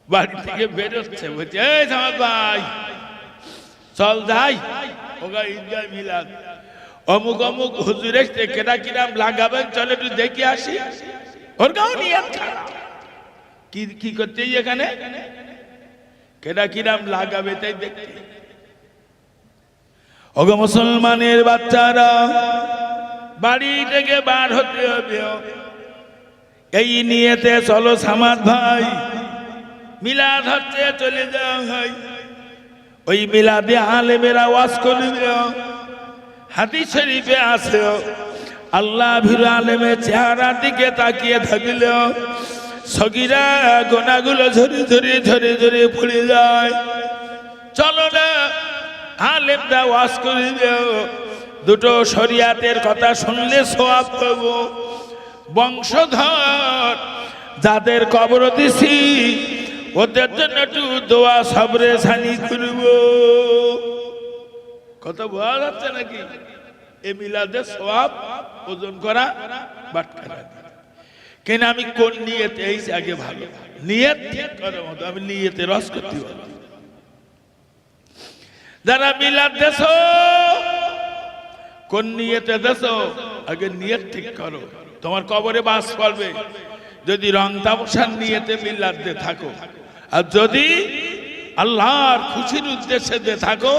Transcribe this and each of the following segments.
বাড়ি থেকে বেরোচ্ছে, বলছে এই জামাত ভাই চল যাই ওগা ঈদগাহ মিলাদ, অমুক অমুক হুজুর এসছে, কেনা কিরাম লাগাবেন, চলে একটু দেখে আসি। ওর গাও নিয়ত খারাপ। কি করতে এখানে? কেনা কিরাম লাগাবে তাই দেখতে। ওগো মুসলমানের বাচ্চারা, বাড়ি থেকে বার হতে হবে এই নিয়েতে, চলো সামাদ ভাই মিলাদ হচ্ছে, চলে যাওয়া হয়। ওই মিলাদে আলেমেরা ওয়াজ করবে। হাদিস শরীফে আছে আল্লাহ ভীরু আলেমের চেহারার দিকে তাকিয়ে থাকলে সগীরা গোনাগুলো ঝরে ঝরে ঝরে ঝরে পড়ে যায়। চলো না আলেমরা ওয়াজ করবে, দুটো শরিয়াতের কথা শুনলে সওয়াব পাবো। বংশধর যাদের কবর দিছি ওদের জন্য একটু দোয়া সবরে সানি করব। কত বোঝা যাচ্ছে নাকি? এ মিলাদে সওয়াব ওজন করা বাটখারা। কেন আমি কোন নিয়তে এই আগে ভালো নিয়ত ঠিক করার মতো আমি নিয়তে রস করতে পারবো। যারা মিলাদ দেছো, কোন নিয়তে দেছো আগে নিয়ত ঠিক করো। তোমার কবরে বাস পড়বে যদি রং তামাশার নিয়তে মিলাদ দিয়ে থাকো, আর যদি আল্লাহর খুশির উদ্দেশ্যে দিয়ে থাকো,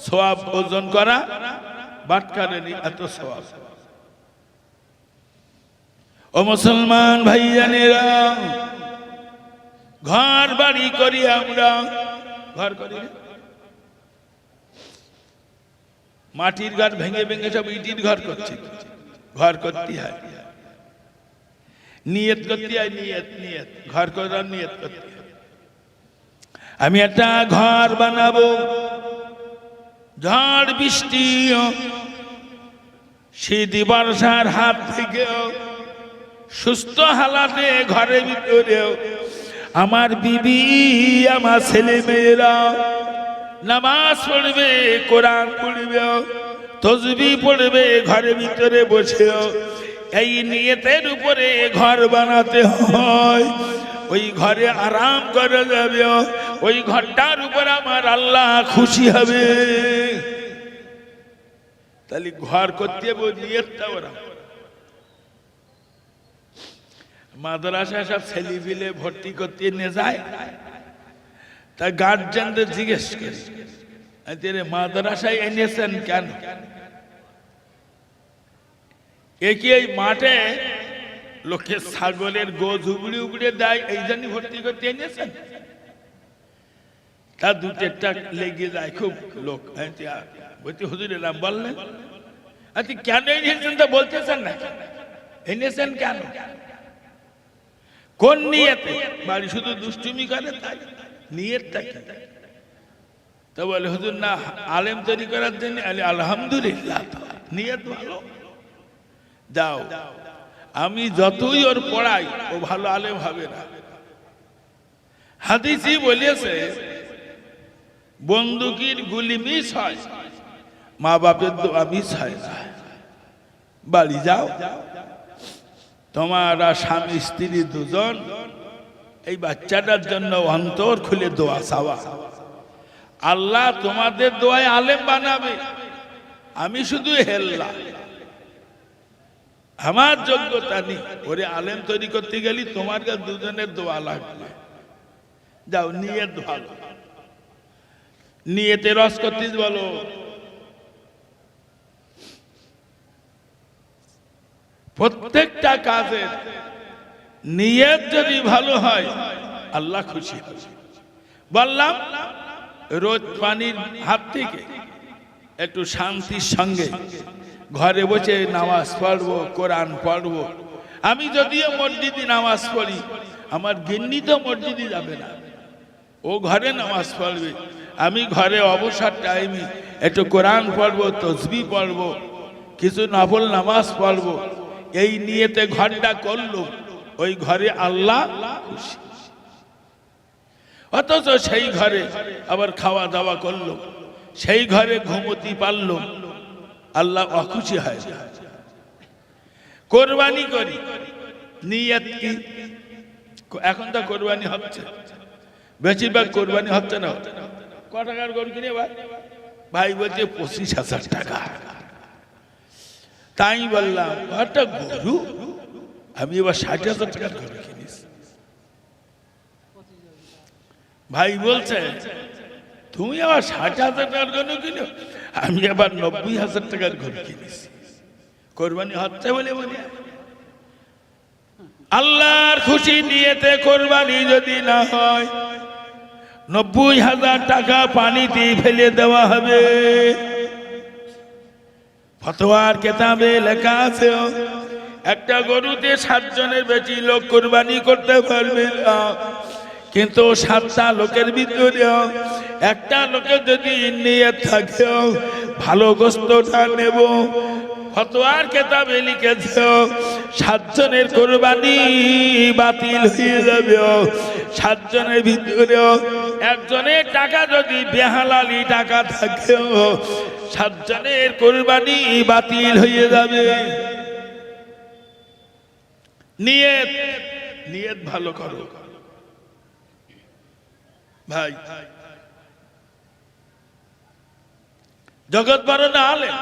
সওয়াব ওজন করা বাটখারানি এত সওয়াব। ও মুসলমান ভাইজানেরা, ঘর বাড়ি করি আমরা, ঘর করি মাটির ঘর ভেঙে ভেঙে সব ইটির ঘর করছে। ঘর করতে হয়, নিয়ত করতে হয়, নিয়ত নিয়ত ঘর করার নিয়ত করতে হয়। আমি একটা ঘর বানাবো, ঝড় বৃষ্টি শীত বর্ষার হাত থেকে সুস্থ হালাতে ঘরের ভিতরেও আমার বিবি আমার ছেলে মেয়েরা নামাজ পড়বে, কোরআন পড়বে, তসবিহ পড়বে ঘরের ভিতরে বসেও। এই নিয়তের উপরে ঘর বানাতে হয়। ওই ঘরে আরাম করে যাবে, ওই ঘরটার উপর আমার আল্লাহ খুশি হবে। তাহলে ঘর করতে হবে নিয়তটা। ওরা মাদ্রাসায় সব ছেলে পিলে ভর্তি করতে নিয়ে যায়, তা গার্জেনদের জিজ্ঞেস করে মাদ্রাসায় এনেছেন কেন? কি এই মাঠে লোকে ছাগলের গোজ উবড়ে উবড়ে দেয় এই জন্য ভর্তি করতে এনেছেন? তা দু চারটা লেগে যায় খুব লোক। বলছি হুজুর এলাম বললেন, আচ্ছা কেন এনেছেন তা বলতেছেন না, এনেছেন কেন, কোন নিয়তে? বাড়ি শুধু দুষ্টুমি করে তাই নিয়তটা কি? তা বলে হুজুর না আলেম তৈরি করার জন্য। আলহামদুলিল্লাহ, নিয়ত ভালো, যাও। আমি যতই ওর পড়াই ও ভালো আলেম হবে না। হাদিসই বলেছে বন্দুকের গুলি মিস হয়, মা বাপের দোয়া মিস হয় না। বাড়ি যাও, তোমার স্বামী স্ত্রী দুজন এই বাচ্চাটার জন্য অন্তর খুলে দোয়া চাওয়া। আল্লাহ তোমাদের দোয়ায় আলেম বানাবে, আমি শুধু হেল্লা, আমার যোগ্যতা নেই। ওরে আলেম তৈরি করতে গেলি তোমার কাছে দুজনের দোয়া লাগবে। যাও, নিয়ত ভালো, নিয়তে রস করতে বলো। প্রত্যেকটা কাজের নিয়ত যদি ভালো হয় আল্লাহ খুশি হবে। বললাম রোজ পানির হাত থেকে একটু শান্তির সঙ্গে ঘরে বসে নামাজ পড়বো, কোরআন পড়বো। আমি যদিও মসজিদে নামাজ পড়ি, আমার গিন্নি তো মসজিদে যাবে না, ও ঘরে নামাজ পড়বে। আমি ঘরে অবসর টাইমে একটু কোরআন পড়বো, তসবিহ পড়বো, কিছু নফল নামাজ পড়বো। এই নিয়তে ঘরটা করলো, ওই ঘরে আল্লাহ খুশি। অথচ সেই ঘরে আবার খাওয়া দাওয়া করলো, সেই ঘরে ঘুমোতে পারলো, আল্লাহ অখুশি হয়। কোরবানি করি, নিয়ত কি? এখন তো কোরবানি হচ্ছে, বেশিরভাগ কোরবানি হচ্ছে না। ক টাকার গরু কিনে ভাই বলছে 25,000 টাকা। তাই বললাম একটা গরু আমি এবার 60,000 টাকার গরু কিনিস। ভাই বলছে তুমি আবার 60,000 টাকার গরু কিনো, আমি আবার 90,000 টাকার গরু কিনিস। কোরবানি হচ্ছে বলে বলি আল্লাহর খুশি নিয়েতে কোরবানি যদি না হয় 90,000 টাকা পানিতে ফেলে দেওয়া হবে। ফতোয়ার কেতাবে লেখা আছে একটা গরুতে 7 জনের বেশি লোক কোরবানি করতে পারবে না, কিন্তু 7টা লোকের ভিতরে একটা লোকের যদি নিয়ত থাকে ভালো গোশতটা নেব, ফতোয়ার কেতাবে লিখেছে 7 জনের কোরবানি বাতিল হয়ে যাবে। 7 জনের ভিতরে একজনের টাকা যদি বেহালালি টাকা থাকে 7 জনের কোরবানি বাতিল হয়ে যাবে। নিয়ত ভালো করো ভাই। জগৎ বড় না আলেম,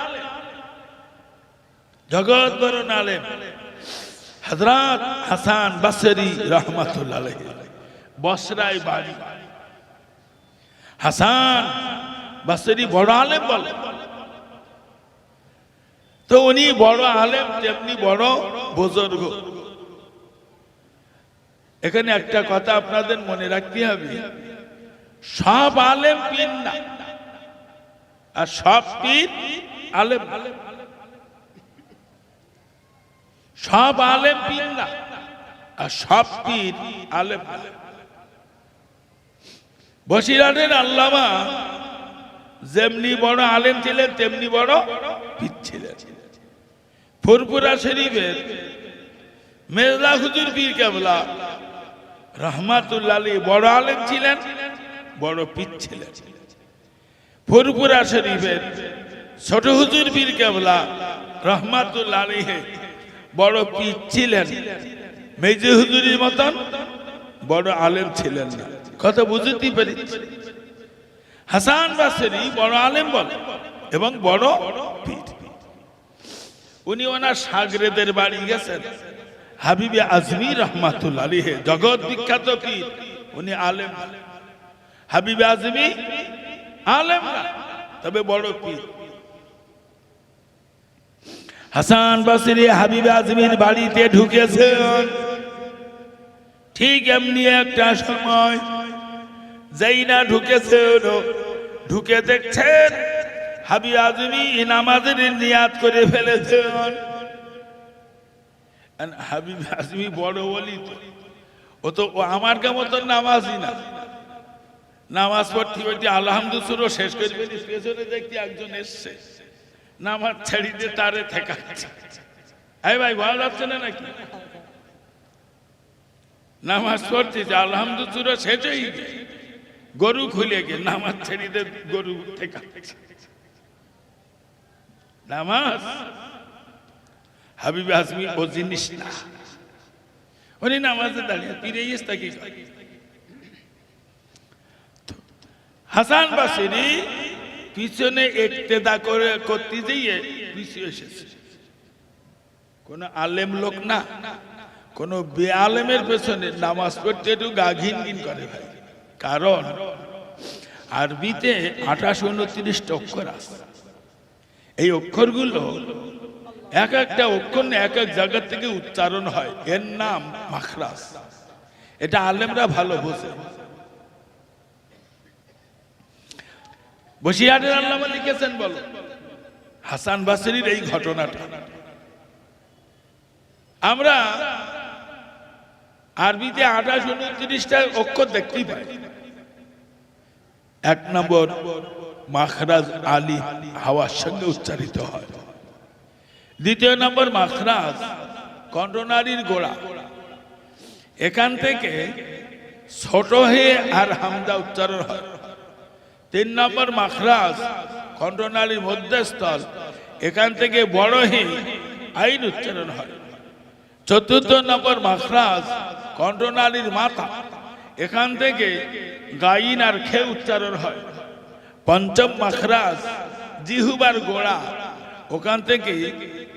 জগৎ বড় না আলেম হযরত হাসান বসরি রহমাতুল্লাহ আলাইহি, বসরায় বাড়ি। হাসান বসরি বড় আলেম বলে তো উনি বড় আলেম তেমনি বড় বুজুর্গ। এখানে একটা কথা আপনাদের মনে রাখতে হবে, সব আলেম পীর না, আর সব পীর আলেম। সব আলেম পীর না, আর সব পীর আলেম। বসিরহাটের আল্লামা যেমনি বড় আলেম ছিলেন তেমনি বড় পীর ছিলেন। ফুরফুরা শরীফের মেজলা হুজুর পীর কেবলা রহমাতুল্লাহ আলাইহি বড় আলেম ছিলেন, বড় পীর ছিলেন। ফুরফুরা শরীফের ছোট হুজুর পীর কেবলা রহমাতুল্লাহ আলাইহি বড় পীর ছিলেন, মেজে হুজুরের মতন বড় আলেম ছিলেন না। কথা বুঝতে পেরেছি? হাসান বসরি বড় আলেম বলে এবং বড় পীর। উনি ওনার শাগরেদের বাড়ি গেছেন। হাবিবে আজমি রহমাতুল্লাহ আলাইহি জগৎ বিখ্যাত পীর, উনি আলেম। হাবিবে আজমি আলেম না, তবে বড় পীর। হাসান বসরি হাবিবে আজমির বাড়িতে ঢুকেছেন। ঠিক এমনি একটা সময় যেই না ঢুকেছেন, ঢুকে দেখছেন হাবিব আজমি নামাজের নিয়াত করে ফেলেছেন। হাবিব আজমি বড় ওলি, ও তো আমার মতো নামাজই না। নামাজ পড়তে পড়তে আলহামদুলিল্লাহ শেষ করে ফেলি, পেছনে দেখতে একজন এসছে, নামাজ ছেড়ে দিয়ে তারে ঠেকাচ্ছে। এই ভাই ভালো লাগছে না নাকি? নামাজ পড়তেছে আলহামদুলিল্লাহ শেষ হয়ে গেছে, গরু খুলে গিয়ে নামাজ ছেড়ে দিয়ে গরু ঠেকাচ্ছে। নামাজ হাবিব আজমি ও জিনিস না। উনি নামাজে দাঁড়িয়ে ফিরে এসে কি হাসান বসরি পিছনে ইক্তেদা করতে গিয়ে পিছিয়ে এসেছে। কোন আলেম লোক না, কোন বেআলেমের পেছনে নামাজ পড়তে একটু গা ঘিন ঘিন করে ভাই। কারণ আরবিতে 28-29 অক্ষর আছে। এই অক্ষরগুলো এক একটা অক্ষর এক এক জায়গা থেকে উচ্চারণ হয়, এর নাম মাখরাজ। এটা আলেমরা ভালো বোঝে। বসিরহাটের আল্লামা লিখেছেন, বলো হাসান বসরির এই ঘটনাটা আমরা আরবিতে 28-29টা অক্ষর দেখতেই পাই। 1 নম্বর মাখরাজ আলিফ হাওয়ার সঙ্গে উচ্চারিত হয়। 2 নম্বর মাখরাজ কণ্ঠনালীর গোড়া, এখান থেকে ছোট হয়ে আর হামজা উচ্চারণ হয়। 3 নম্বর মাখরাজ কণ্ঠনালীর মধ্যস্থল, এখান থেকে বড় হয়ে আইন উচ্চারণ হয়। 4 নম্বর মাখরাজ কণ্ঠনালীর মাথা, এখান থেকে গাইন আর খে উচ্চারণ হয়। পঞ্চম মাখরাজ জিহুবার গোড়া, ওখান থেকে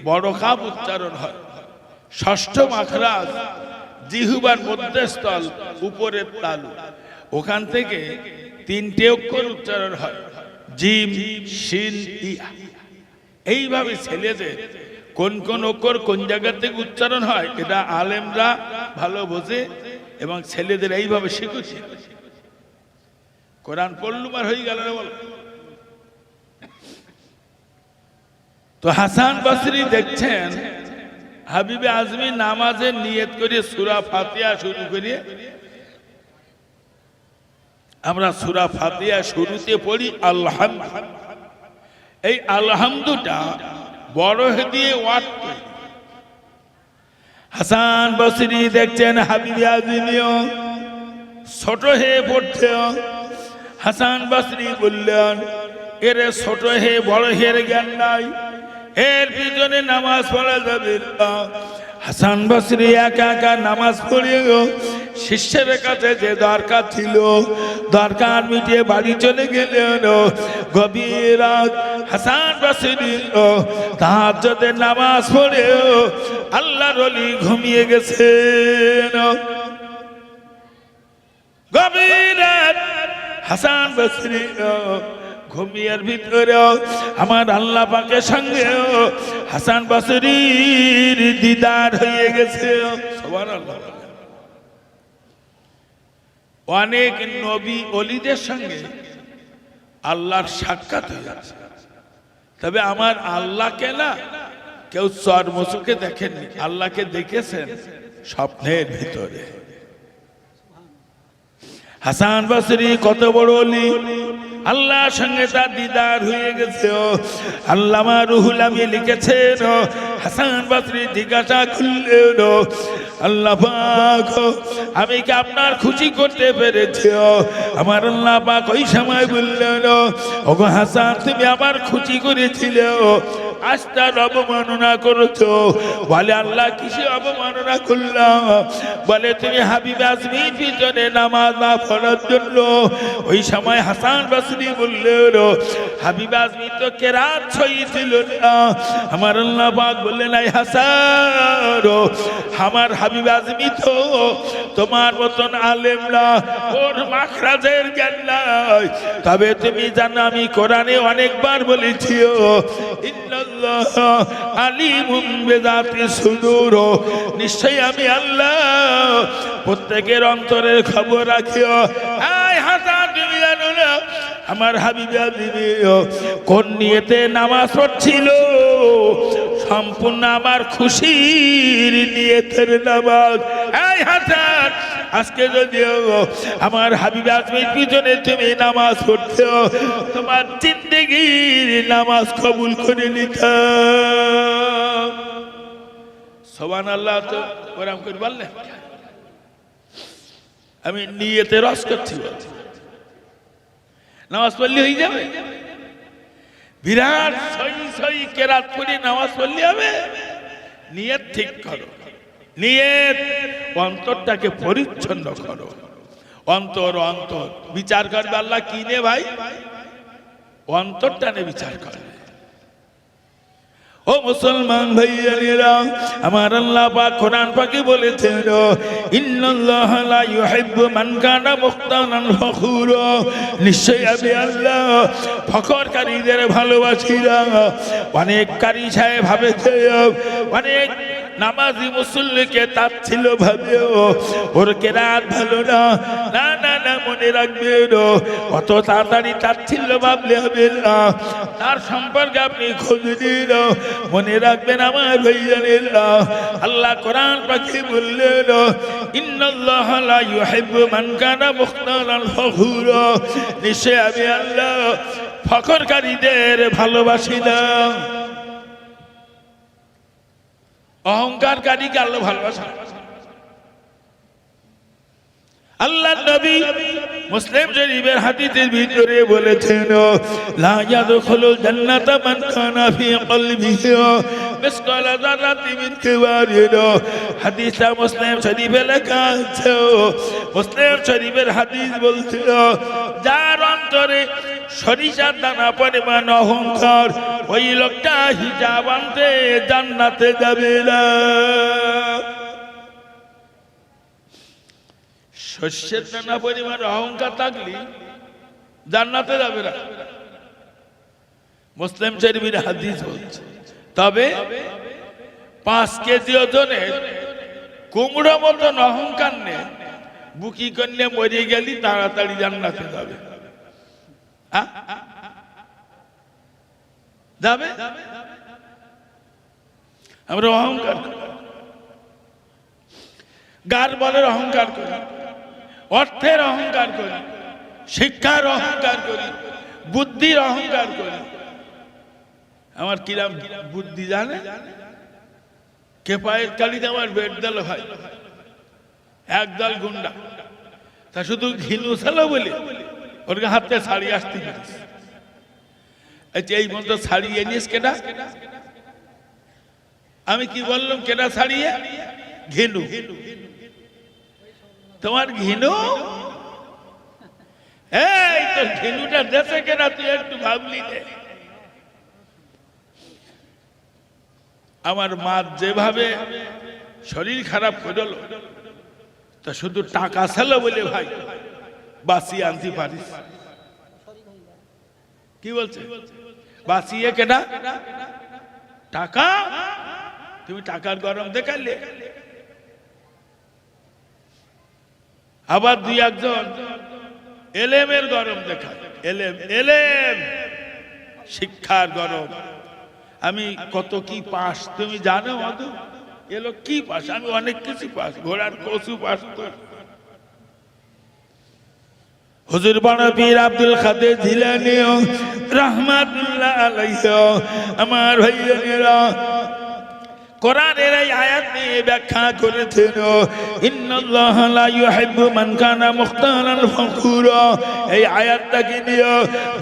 বড় কাপ উচ্চারণ হয়। ষষ্ঠ মাখরাজ জিহুবার মধ্যস্থল উপরের তালু, ওখান থেকে 3টে অক্ষর উচ্চারণ হয়, জিম শিন ইয়া। এইভাবে ছেলেদের কোন কোন অক্ষর কোন জায়গা থেকে উচ্চারণ হয় এটা আলেমরা ভালো বোঝে এবং ছেলেদের এইভাবে শিখেছে। কোরআন পড়লুম আর হয়ে গেল না বল। তো হাসান বসরি দেখছেন হাবিবে আজমি নামাজের নিয়ত করে সূরা ফাতিহা শুরু করিয়ে, আমরা সূরা ফাতিহা শুরুতে পড়ি আলহামদুলিল্লাহ। এই আলহামদুটা বড় দিয়ে ওয়াট করি। হাসান বসরি দেখছেন হাবিবে আজমিও ছোট হয়ে পড়ছে। হাসান বসরি বললেন, এর ছোট হে বড় হের জ্ঞান নাই, এর পিছনে নামাজ পড়া যাবে না। হাসান বসরি একা একা নামাজ পড়িয়ে শিষ্যের কাছে যে দরকার ছিল দরকার মিটিয়ে বাড়ি চলে গেলেন। গভীর রাত হাসান বসরি তাহাজ্জুদের নামাজ পড়ে আল্লাহর ওলি ঘুমিয়ে গেছেন। গভীর রাত হাসান বসরি ঘুমিয়ার ভিতরে আমার আল্লাহ পাকের সঙ্গে হাসান বসরির দিদার হয়ে গেছে। সুবহানাল্লাহ। অনেক নবী ওলিদের সঙ্গে আল্লাহর সাক্ষাৎ হয়ে যাচ্ছে, তবে আমার আল্লাহকে না কেউ চর্মচোখে দেখেননি, আল্লাহকে দেখেছেন স্বপ্নের ভিতরে। হাসান বসরি কত বড় ওলি, আল্লাহর সঙ্গে তার দিদার হয়ে গেছে। আল্লামা রুহুল আমিন লিখেছেন হাসান বসরি জিজ্ঞাসা করলেন, আল্লাহ পাক আমি কি আপনার খুশি করতে পেরেছি? আমার আল্লাহ পাক ওই সময় বললেন, ওগো হাসান তুমি আমার খুশি করেছিলে, আজ তার অবমাননা করেছো। বলে আল্লাহ কিসে অবমাননা করলাম? বলে তুমি হাবিবে আজমির পিছনে নামাজ না পড়ার জন্য। ওই সময় হাসান বসরি বললেন, হাবিবে আজমি তো কেরাত ছইছিল না। আমার আল্লাহ পাক বললেন, এই হাসান আমার হাবিবে আজমি তো তোমার মতন আলেম না, ওর মাখরাজের জ্ঞান নাই। তবে তুমি জানো আমি কোরআনে অনেকবার বলেছি ইন্নাল্লাহ আলিমুম বিযাতি সুদূর, নিশ্চয়ই আমি আল্লাহ প্রত্যেকের অন্তরের খবর রাখি। এই হাসান তুমি জানো না আমার হাবিবে আজমি কোন নিয়তে নামাজ পড়ছিল? সম্পূর্ণ আমার খুশির নিয়তের নামাজ। এই হাসান আজকে যদিও আমার হাবিবে আজমির পিছনে তুমি নামাজ পড়ছো, তোমার জিন্দেগির নামাজ কবুল করে নিতাম। সুবহানাল্লাহ। তো ওরকম করে বললে আমি নিয়তে রস করছি, নামাজ পড়লে হয়ে যাবে? বিরাট সই কেরাত পড়ে নামাজ পড়লে হবে? নিয়ত ঠিক করো, নিয়ত অন্তরটাকে পরিচ্ছন্ন করো। অন্তর অন্তর বিচার করবে আল্লাহ কি নে ভাই? অন্তরটা নে বিচার করবে। ও মুসলমান ভাইয়েরা, আমার আল্লাহ পাক কোরআন পাকে বলেছেন, ইন্নাল্লাহা লা ইউহিব্বু মান কানা মুখতানান ফখুরা, নিশ্চয়ই আমি আল্লাহ ফখরকারীদের ভালোবাসি না। অনেক কারি সাহেব ভাবেছে অনেক নামাজি মুসল্লিকে তাচ্ছিল ভাবে ওর কেরাত ভালো না। না না না, মনে রাখবেন অত তাড়াতাড়ি তাচ্ছিল ভাবলে হবে না, তার সম্পর্কে আপনি খোঁজ নিন। মনে রাখবেন আমার ভাইজানেরা, আল্লাহ কোরআন পাখি বললেন, ইন্নাল্লাহা লা ইউহিব্বু মান কানা মুখতানান ফখুরা, নিশ্চয় আমি আল্লাহ ফখরকারীদের ভালোবাসি না। অহংকারকারীকে আল্লাহ ভালোবাসেন। আল্লাহ নবী মুসলিম শরীফের হাদিসের ভিতরে বলেছেন, লা ইয়াদখুলুল জান্নাতা মান কানা ফি কলবিহি মিসকাল যারাতিন মিন কিবারিন। হাদিসটা মুসলিম শরীফে লেখা আছে। মুসলিম শরীফের হাদিস বলছে, যার অন্তরে সরিষার দানা পরিমাণ অহংকার, ওই লোকটা হিজাব আনতে জান্নাতে যাবে না। সর্ষের দানা পরিমাণ অহংকার থাকলে জান্নাতে যাবে না, মুসলিম শরীফের হাদিস বলছে। তবে 5 কেজি ওজনের কুমড়ো মতন অহংকার নে বুকি কন্যা মরে গেলি তাড়াতাড়ি জান্নাতে যাবে। যাবে? আমরা অহংকার গার বলের অহংকার করি, অর্থের অহংকার করি, শিক্ষার অহংকার করি, বুদ্ধির অহংকার করি। আমার কিরাম বুদ্ধি জানে, কে পায়ের কালিতে আমার বেড দিল ভাই, একদল গুন্ডা, তা শুধু ঘিনু ছিল বলে ওর হাতে শাড়ি আসতে পেরেছে। এই মতো ছাড়িয়ে নিস কেনা, আমি কি বললাম কেনা ছাড়িয়ে? ঘিনু। তোমার ঘিনু, এই তোর ঘিনুটা দেশে কেনা, তুই একটু ভাবলি নে। আমার মা যেভাবে শরীর খারাপ করল, তা শুধু টাকা ছিল বলে ভাই বাঁচিয়ে আনতে পারিস। কি বলছে? বাঁচিয়ে কেনা টাকা, তুমি টাকার গরম দেখালে। আবার 2-1 এলেমের গরম দেখায়, এলেম শিক্ষার গরম। আমি কত কি পাস তুমি জানো মধু? এলো কি পাস? আমি অনেক কিছু পাস, ঘোড়ার কচু পাস। তো হুজুর বড় পীর আব্দুল কাদের জিলানী রাহমাতুল্লাহ আলাইহি আমার ভাইয়েরা কোরআনের এই আয়াত নিয়ে ব্যাখ্যা করেছেন, ইন্নাল্লাহা লা ইউহিব্বু মান কানা মুখতালান ফখুরা। এই আয়াতটাকে নিয়ে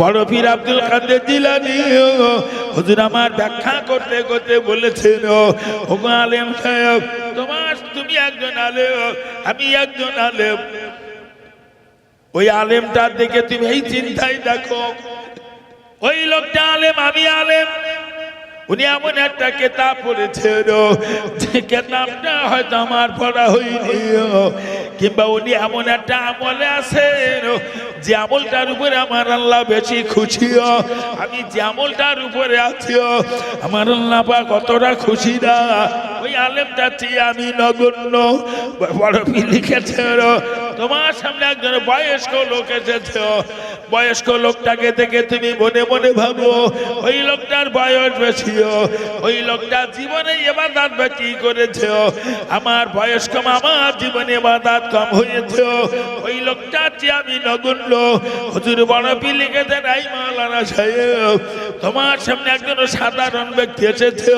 বড় পীর আব্দুল কাদের জিলানী হুজুর আমার ব্যাখ্যা করতে করতে বলেছেন, ও আলেম সাহেব, তুমি একজন আলেম, আমি একজন আলেম। ওই আলেমটার দিকে তুমি এই চিন্তায় দেখো, ওই লোকটা আলেম, আমি আলেম। উনি এমন একটা কিতাব পড়েছেন যে কিতাবটা হয়তো আমার পড়া হয়নি, কিংবা উনি এমন একটা আমলে আছেন যে আমলটার উপরে আমার আল্লাহ বেশি খুশি। আমি যে আমলটার উপরে আছি আমার আল্লাহ পাক কতটা খুশি না, ওই আলেমটা চেয়ে আমি নগণ্য। বড় পীর লিখেছেন, তোমার সামনে একজন বয়স্ক লোক এসেছে, বয়স্ক লোকটাকে দেখে তুমি মনে মনে ভাবো ওই লোকটার বয়স বেশি, ওই লোকটা জীবনে ইবাদত বেশি করেছে, আমার বয়স কম, আমার জীবনে ইবাদত কম হয়েছে, ওই লোকটা চেয়ে আমি নগণ্য। হুজুর বড় পীর লিখেছেন, এই মাওলানা সাহেব, তোমার সামনে একজন সাধারণ ব্যক্তি এসেছে,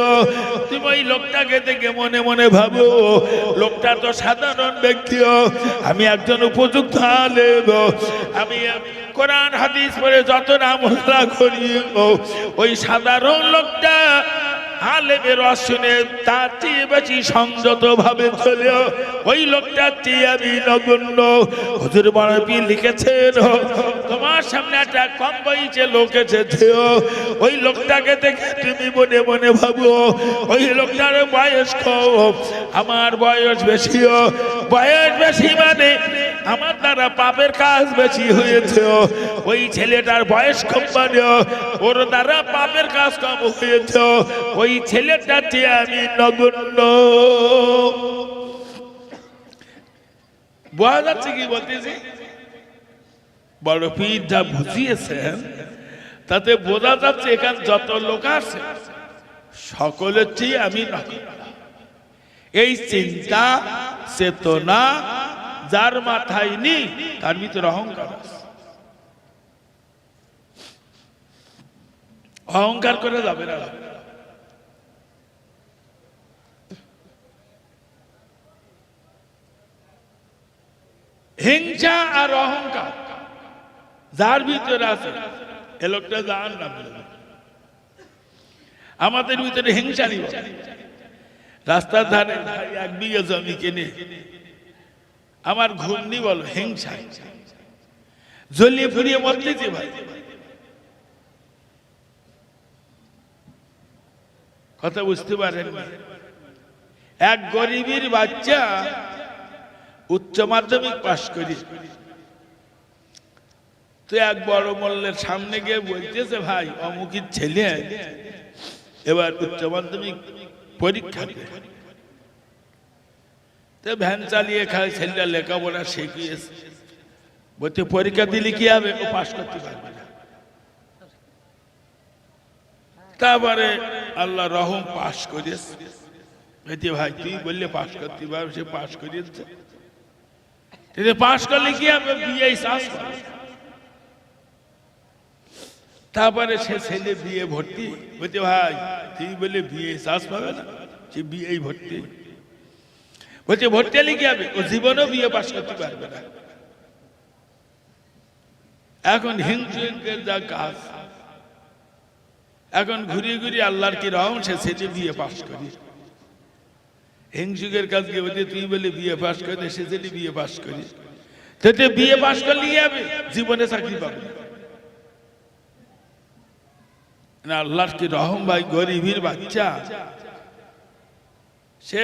তুমি ওই লোকটাকে দেখে মনে মনে ভাবো লোকটা তো সাধারণ ব্যক্তি, আমি একজন উপযুক্ত আলেম, আমি কোরআন হাদিস পড়ে যত আমল করি, ওই সাধারণ লোকটা আলেমের শুনে তার চেয়ে বেশি সংযত ভাবে চলে, ওই লোকটার চেয়ে আমি নগণ্য। হুজুর বড় পীর লিখেছেন, তোমার সামনে একটা কম বয়সে লোক এসেছে, ওই লোকটাকে দেখে তুমি মনে মনে ভাবো ওই লোকটার বয়স কম, আমার বয়স বেশি। বয়স বেশি মানে আমার দ্বারা পাপের কাজ বেশি হয়েছে, ওই ছেলেটার বয়স কম মানে ওর দ্বারা পাপের কাজ কম হয়েছে, ওই ছেলেটার চেয়ে আমি নগণ্য। বোঝা যাচ্ছে কি বলতেছি? বড় পীর যা বুঝিয়েছেন তাতে বোঝা যাচ্ছে এখানে যত লোক আছে সকলের চেয়ে আমি নগণ্য। এই চিন্তা চেতনা যার মাথায় নেই তার ভিতরে অহংকার আছে। অহংকার করে যাবে না। হিংসা আর অহংকার যার ভিতরে আছে এ লোকটা জাহান্নামে। আমাদের ভিতরে হিংসা নিব। রাস্তার ধারে 1 বিঘা জমি কিনে আমার ঘুমনি বলো হিংসা, জ্বলিয়ে ফুরিয়ে মরতেছি ভাই। কথা বুঝতে পারেন? এক গরিবের বাচ্চা উচ্চ মাধ্যমিক পাশ করি তো এক বড় মোল্লার সামনে গিয়ে বলতেছে, ভাই অমুকের ছেলে এবার উচ্চ মাধ্যমিক পরীক্ষা দেবে, তো ভ্যান চালিয়ে খায়, ছেলেটা লেখাপড়া শিখিয়েছে, বলতে পরীক্ষা দিলে কি হবে, ও পাশ করতে পারবে না। তারপরে আল্লাহ রহম পাশ করিয়েছে। বলতে ভাই তুই বললে পাশ করতে পারবে, সে পাশ করিয়েছে। পাশ করলে কি হবে, বিয়ে চাষ করে। তারপরে সে ছেলে বিয়ে ভর্তি, বলতে ভাই তুই বললে বিয়ে চাষ পাবে না, সে বিয়ে ভর্তি। বলছে ভর্তি হলে কি হবে, ও জীবনেও বিয়ে পাশ করতে পারবে না। এখন হিংসুকের যা কাজ, এখন ঘুরিয়ে ঘুরিয়ে আল্লাহর কি রহম, সে ছেলে বিয়ে পাশ করি। হিংসুকের কাজ কি বলছে, তুই বলে বিয়ে পাশ করে, সে ছেলে বিয়ে পাশ করি। তো বিয়ে পাশ করলে কি হবে, জীবনে চাকরি পাবে না। আল্লাহর কি রহম ভাই, গরিবের বাচ্চা, সে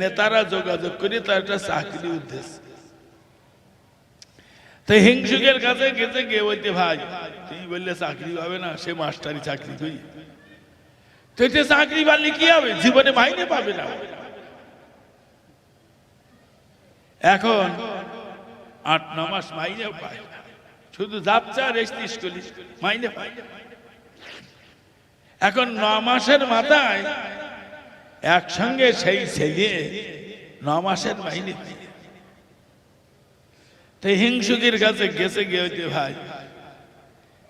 নেতারা যোগাযোগ করে তার একটা চাকরি উদ্দেশ্য। তো হিংসুকের কাছে গেছে, গিয়ে বলতে ভাই তুই বললে চাকরি পাবে না, সে মাস্টারি চাকরি করি। তো চাকরি পারলে কি হবে, জীবনে মাইনে পাবে না। এখন 8-9 মাস মাইনেও পায় না, শুধু যাচ্ছে আর স্কুলে মাইনে পায়। এখন 9 মাসের মাথায় একসঙ্গে সেই ছেলে 9 মাসের মাইনে পায়। তো হিংসুকের কাছে গেছে, গিয়ে হইতে ভাই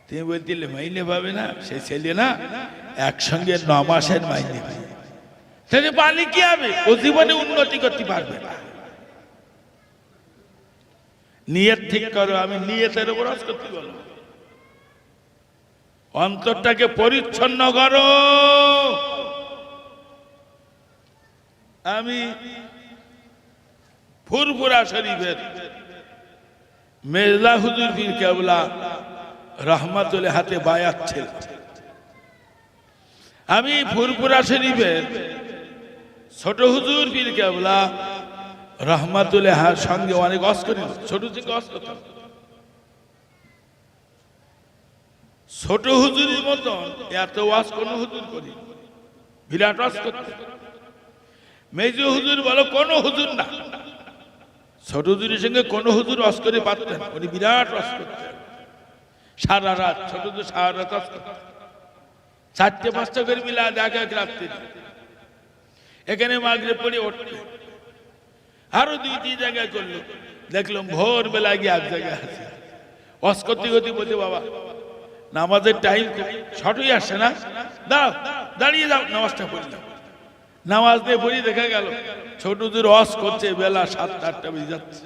তুমি বলছিলে মাইনে পাবে না, সে ছেলে না একসঙ্গে 9 মাসের মাইনে পায়। তাহলে পারলে কি হবে, ও জীবনে উন্নতি করতে পারবে না। নিয়ত ঠিক করো, আমি নিয়তের উপর আজ করতে বলবো। অন্তরটাকে পরিচ্ছন্ন করো। আমি ফুরফুরা শরীফের মির্জা হুজুর পীর কেবলা রহমাতুল্লাহ হাতে বায়াত ছিল। আমি ফুরফুরা শরীফের ছোট হুজুর পীর কেবলা রহমাতুল্লাহ সঙ্গে অনেক ওয়াজ করি, ছোট থেকে ওয়াজ করতাম। ছোট হুজুরের মতন এত ওয়াজ কোন হুজুর করি, বিরাট ওয়াজ করতে। মেজো হুজুর বলো কোন হুজুর না, ছোট হুজুরের সঙ্গে কোন হুজুর ওয়াজ করে পারতেন, উনি বিরাট ওয়াজ করতেন। সারা রাত ছোট হুজুর সারা রাত ওয়াজ করতেন, 4-5টা করে মিলা দেখা রাখতে। এখানে মাগরিব পড়ে উঠতে, আরো 2-3 জায়গায় করলো, দেখলাম ভোর বেলা গিয়ে এক জায়গায় আছে ওয়াজ করতে করতে। বলতে বাবা নামাজের টাইম ছটই আসছে না, দাঁড়াও, দাঁড়িয়ে যাও, নামাজটা পড়লাম। নামাজ দিয়ে পড়ি, দেখা গেল ছোট হুজুর ওয়াজ করছে, বেলা 7-8টা বেজে যাচ্ছে।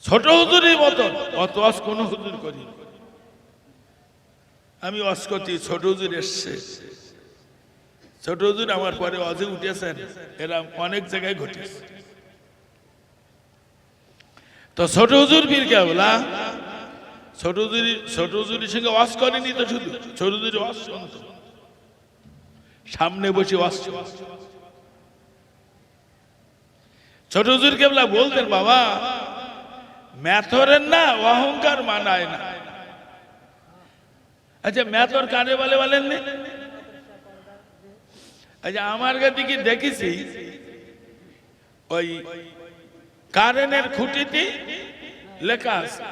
ছোট হুজুরের মতন অত ওয়াজ কোন হুজুর করি। আমি ওয়াজ করছি, ছোট হুজুর এসছে। ছোট হুজুর আমার পরে ওয়াজে উঠেছেন, এরা অনেক জায়গায় ঘটেছে। তো ছোট হুজুর পীর কেবলা ছোট হুজুরের সঙ্গে ওয়াজ করেনি, তো শুধু ছোট হুজুর ওয়াজ শুনতো, সামনে বসে ওয়াজ। ছোট হুজুর কেবলা বলতেন, বাবা মেথরের না অহংকার মানায় না। আচ্ছা মেথর কারে বলে বলেন? আচ্ছা আমার কাছে কি দেখেছি, ওই কারেন্টের খুঁটিতে লেখা আছে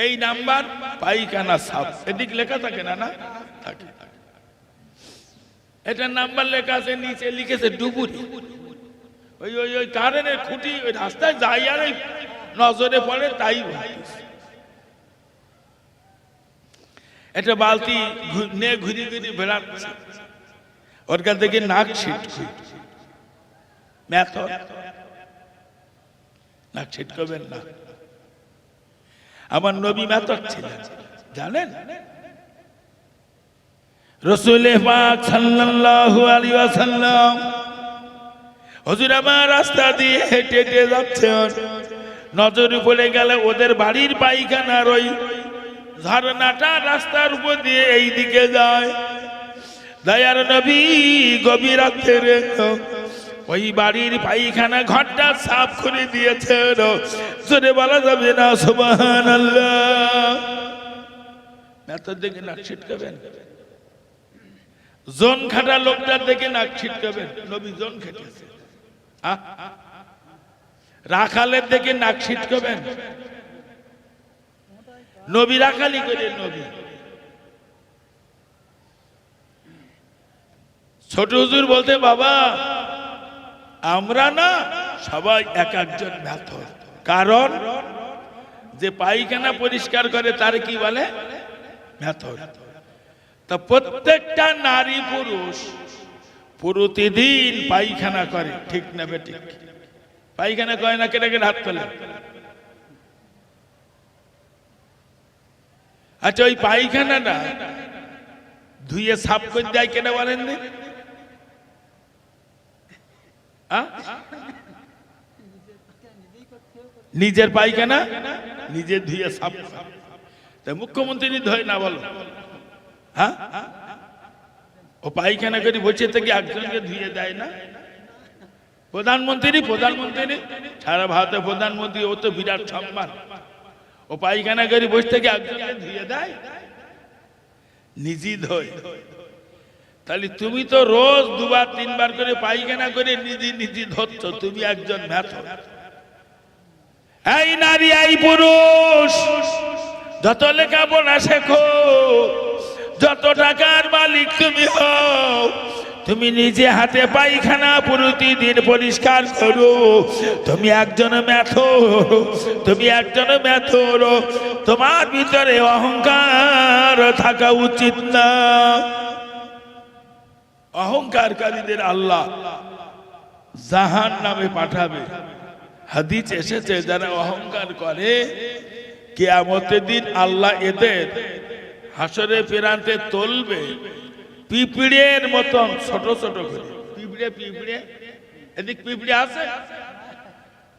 এই নাম্বার পাইখানা সাপ, এদিক লেখা থাকে না? না থাকে। এটা নাম্বার লেখা আছে, নিচে লিখেছে ডুবুরি। ওই ওই ওই কারেন্টের খুঁটি ওই রাস্তায় যাই আর নজরে পড়ে, তাই এটা বালতি নিয়ে ঘুরি ঘুরি বেড়াচ্ছে, ওর কাছ থেকে নাক ছিট। মেথর নাক ছিট করবেন না। আমার নবী মেথর ছিলেন, জানেন? রাসূল পাক সাল্লাল্লাহু আলাইহি ওয়াসাল্লাম হুজুর আমার রাস্তা দিয়ে হেঁটে হেঁটে যাচ্ছেন, নজরে পড়ে গেল ওদের বাড়ির পায়খানার ওই ঝর্ণাটা রাস্তার উপর দিয়ে এই দিকে যায়। দয়ার নবী গভীর রাত্রে ওই বাড়ির পায়খানা ঘরটা সাফ করে দিয়েছেন। জোরে বলা যাবে না সুবহানাল্লাহ। এত দেখে নাক ছিটকাবেন, জন খাটা লোকটার দেখে নাক ছিটকাবেন। নবী জন খেটেছে, রাখালের দেখে নাক ছিটকাবেন। নবী রাখালি করে, নবী। ছোট হুজুর বলতে, বাবা আমরা না সবাই এক একজন মেথর। কারণ যে পায়খানা পরিষ্কার করে তার কি বলে? মেথর। তা প্রত্যেকটা নারী পুরুষ প্রতিদিন পায়খানা করে, ঠিক না বেঠিক? পায়খানা করে না? কেটে কেটে হাত তোলে। আচ্ছা, ওই পায়খানাটা ধুয়ে সাফ করে দেয় কেন বলেন? নিজের পায়খানা নিজে ধুয়ে সাফ। তাই মুখ্যমন্ত্রী ধোয় না, বলো? হ্যাঁ, ও পায়খানা করে বসে থেকে একজনকে ধুয়ে দেয় না? প্রধানমন্ত্রী সারা ভারতের প্রধানমন্ত্রী, ও তো বিরাট সম্মান। ও পায়খানা করে বসে থেকে একজনকে ধুয়ে দেয়? নিজেই ধোয়। তাহলে তুমি তো রোজ দুবার তিনবার করে পায়খানা করে নিজে ধরছ, তুমি একজন মেথর। এই নারী, এই পুরুষ, যত লেখাপড়া শেখো, যত টাকার মালিক তুমি হও, তুমি নিজে হাতে পায়খানা প্রতিদিন পরিষ্কার করো। তুমি একজন মেথর, তুমি একজন মেথর। তোমার ভিতরে অহংকার থাকা উচিত না। অহংকারকারীদের আল্লাহ জাহান্নামে পাঠাবে। হাদিস এসেছে, যারা অহংকার করে কিয়ামতের দিন আল্লাহ এদের হাসরে ফেরাতে তুলবে পিঁপড়ের মতন, ছোট ছোট করে। পিঁপড়ে এদিক পিঁপড়ে আছে,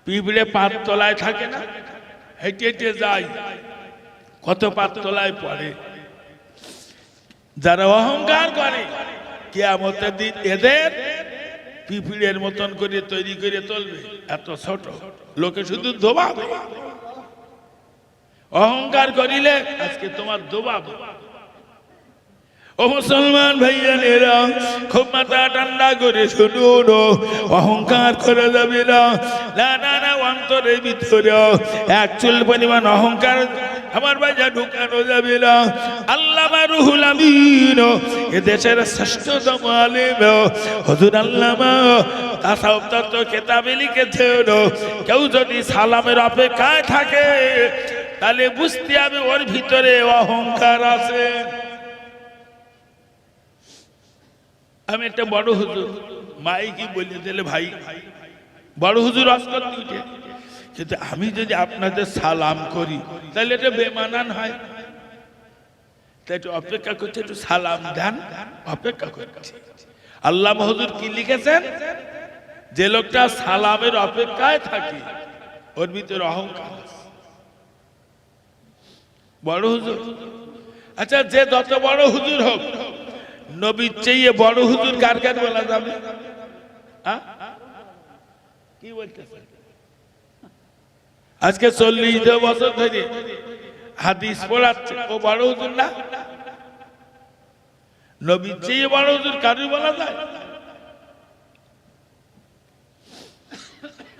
পিঁপড়ে পাততলায় থাকে না, হেঁটে হেঁটে যায়, কত পাততলায় পড়ে। যারা অহংকার করে কিয়ামতের দিন এদের পিঁপড়ের মতন করে তৈরি করে তুলবে, এত ছোট, লোকে শুধু দোবাবে। অহংকার করিলে আজকে তোমার দোবাবে। ও মুসলমান ভাইয়ানেরা, খুব মাথা ঠান্ডা করে শুনুন, অহংকার করে যাবে না। না, অন্তরের ভিতরে এক চুল পরিমাণ অহংকার আমার বাজা ঢুকানো যাবে না। আল্লামা রুহুল আমিন এ দেশের শ্রেষ্ঠতম আলেম হুজুর আল্লামা তাসাউফ তত্ত্ব কিতাবে লিখেছেন, কেউ যদি সালামের অপেক্ষায় থাকে তাহলে বুঝতে হবে ওর ভিতরে অহংকার আছে। আমি একটা বড় হুজুর, মাইকি বলে দিলে ভাই বড় হুজুর অস্কর উঠে, কিন্তু আমি যদি আপনাদের সালাম করি তাহলে এটা বেমানান হয়। তাই একটু অপেক্ষা করছে, একটু সালাম দেন, অপেক্ষা করছে। আল্লামা হুজুর কি লিখেছেন? যে লোকটা সালামের অপেক্ষায় থাকে ওর ভিতরে অহংকার আছে। বড় হুজুর, আচ্ছা যে যত বড় হুজুর হোক, নবীর চেয়ে বড় হুজুর কার কার বলা যাবে? কি বলতেছে? আজকে 40 বছর ধরে হাদিস পড়াচ্ছে, ও বড় হুজুর না? নবীর চেয়ে বড় হুজুর কারু বলা যায়?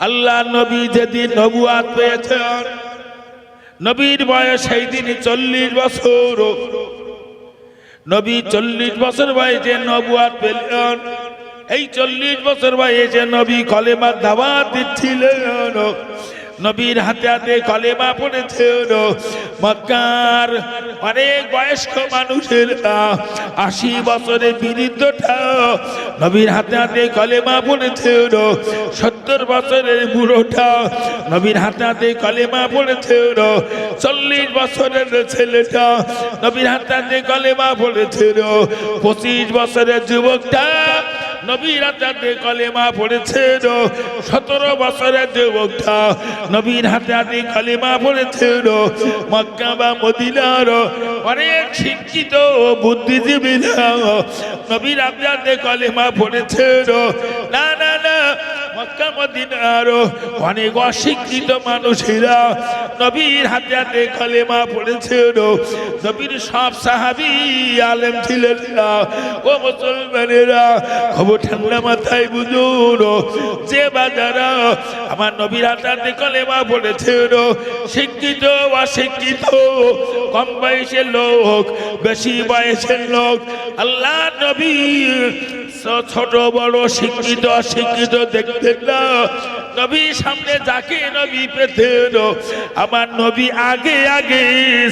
আল্লাহ নবী যেদিন নবুয়াত পেয়েছেন, নবীর বয়স সেই দিনই 40 বছর। নবী 40 বছর বয়সে নবুয়াত পেলেন। এই 40 বছর বয়সে নবী কলেমার দাওয়াত দিচ্ছিলেন। নবীর হাতে হাতে কলেমা পড়েছে মক্কার অনেক বয়স্ক মানুষেরা 80 বছরের বৃদ্ধটা নবীর হাতে হাতে কলেমা পড়েছে 70 বছরের বুড়োটা নবীর হাতে হাতে কলেমা পড়েছে 40 বছরের ছেলেটা নবীর হাতে হাতে কলেমা পড়েছে 25 বছরের যুবকটা নবীর হাতে কলেমা পড়েছে 17 বছরের যুবকটা নবীর হাতে হাতে কলেমা পড়েছে মক্কা বা মদিনার অনেক শিক্ষিত বুদ্ধিজীবীরা নবীর হাতে কলেমা পড়েছে না না না মক্কা মদিনার অনেক অশিক্ষিত মানুষেরা নবীর হাতে হাতে কলেমা পড়েছে নবীর সব সাহাবী আলেম ছিলেন না ও মুসলমানেরা খবর ঠান্ডা মাথায় বুঝুন যে বাজারা আমার নবীর হাতে হাতে কলেমা পড়েছে শিক্ষিত অশিক্ষিত কম বয়সের লোক বেশি বয়সের লোক আল্লাহ নবী ছোট বড় শিক্ষিত অশিক্ষিত দেখতেন না নবীর সামনে যাকে নবী পেতেন আমার নবী আগে আগে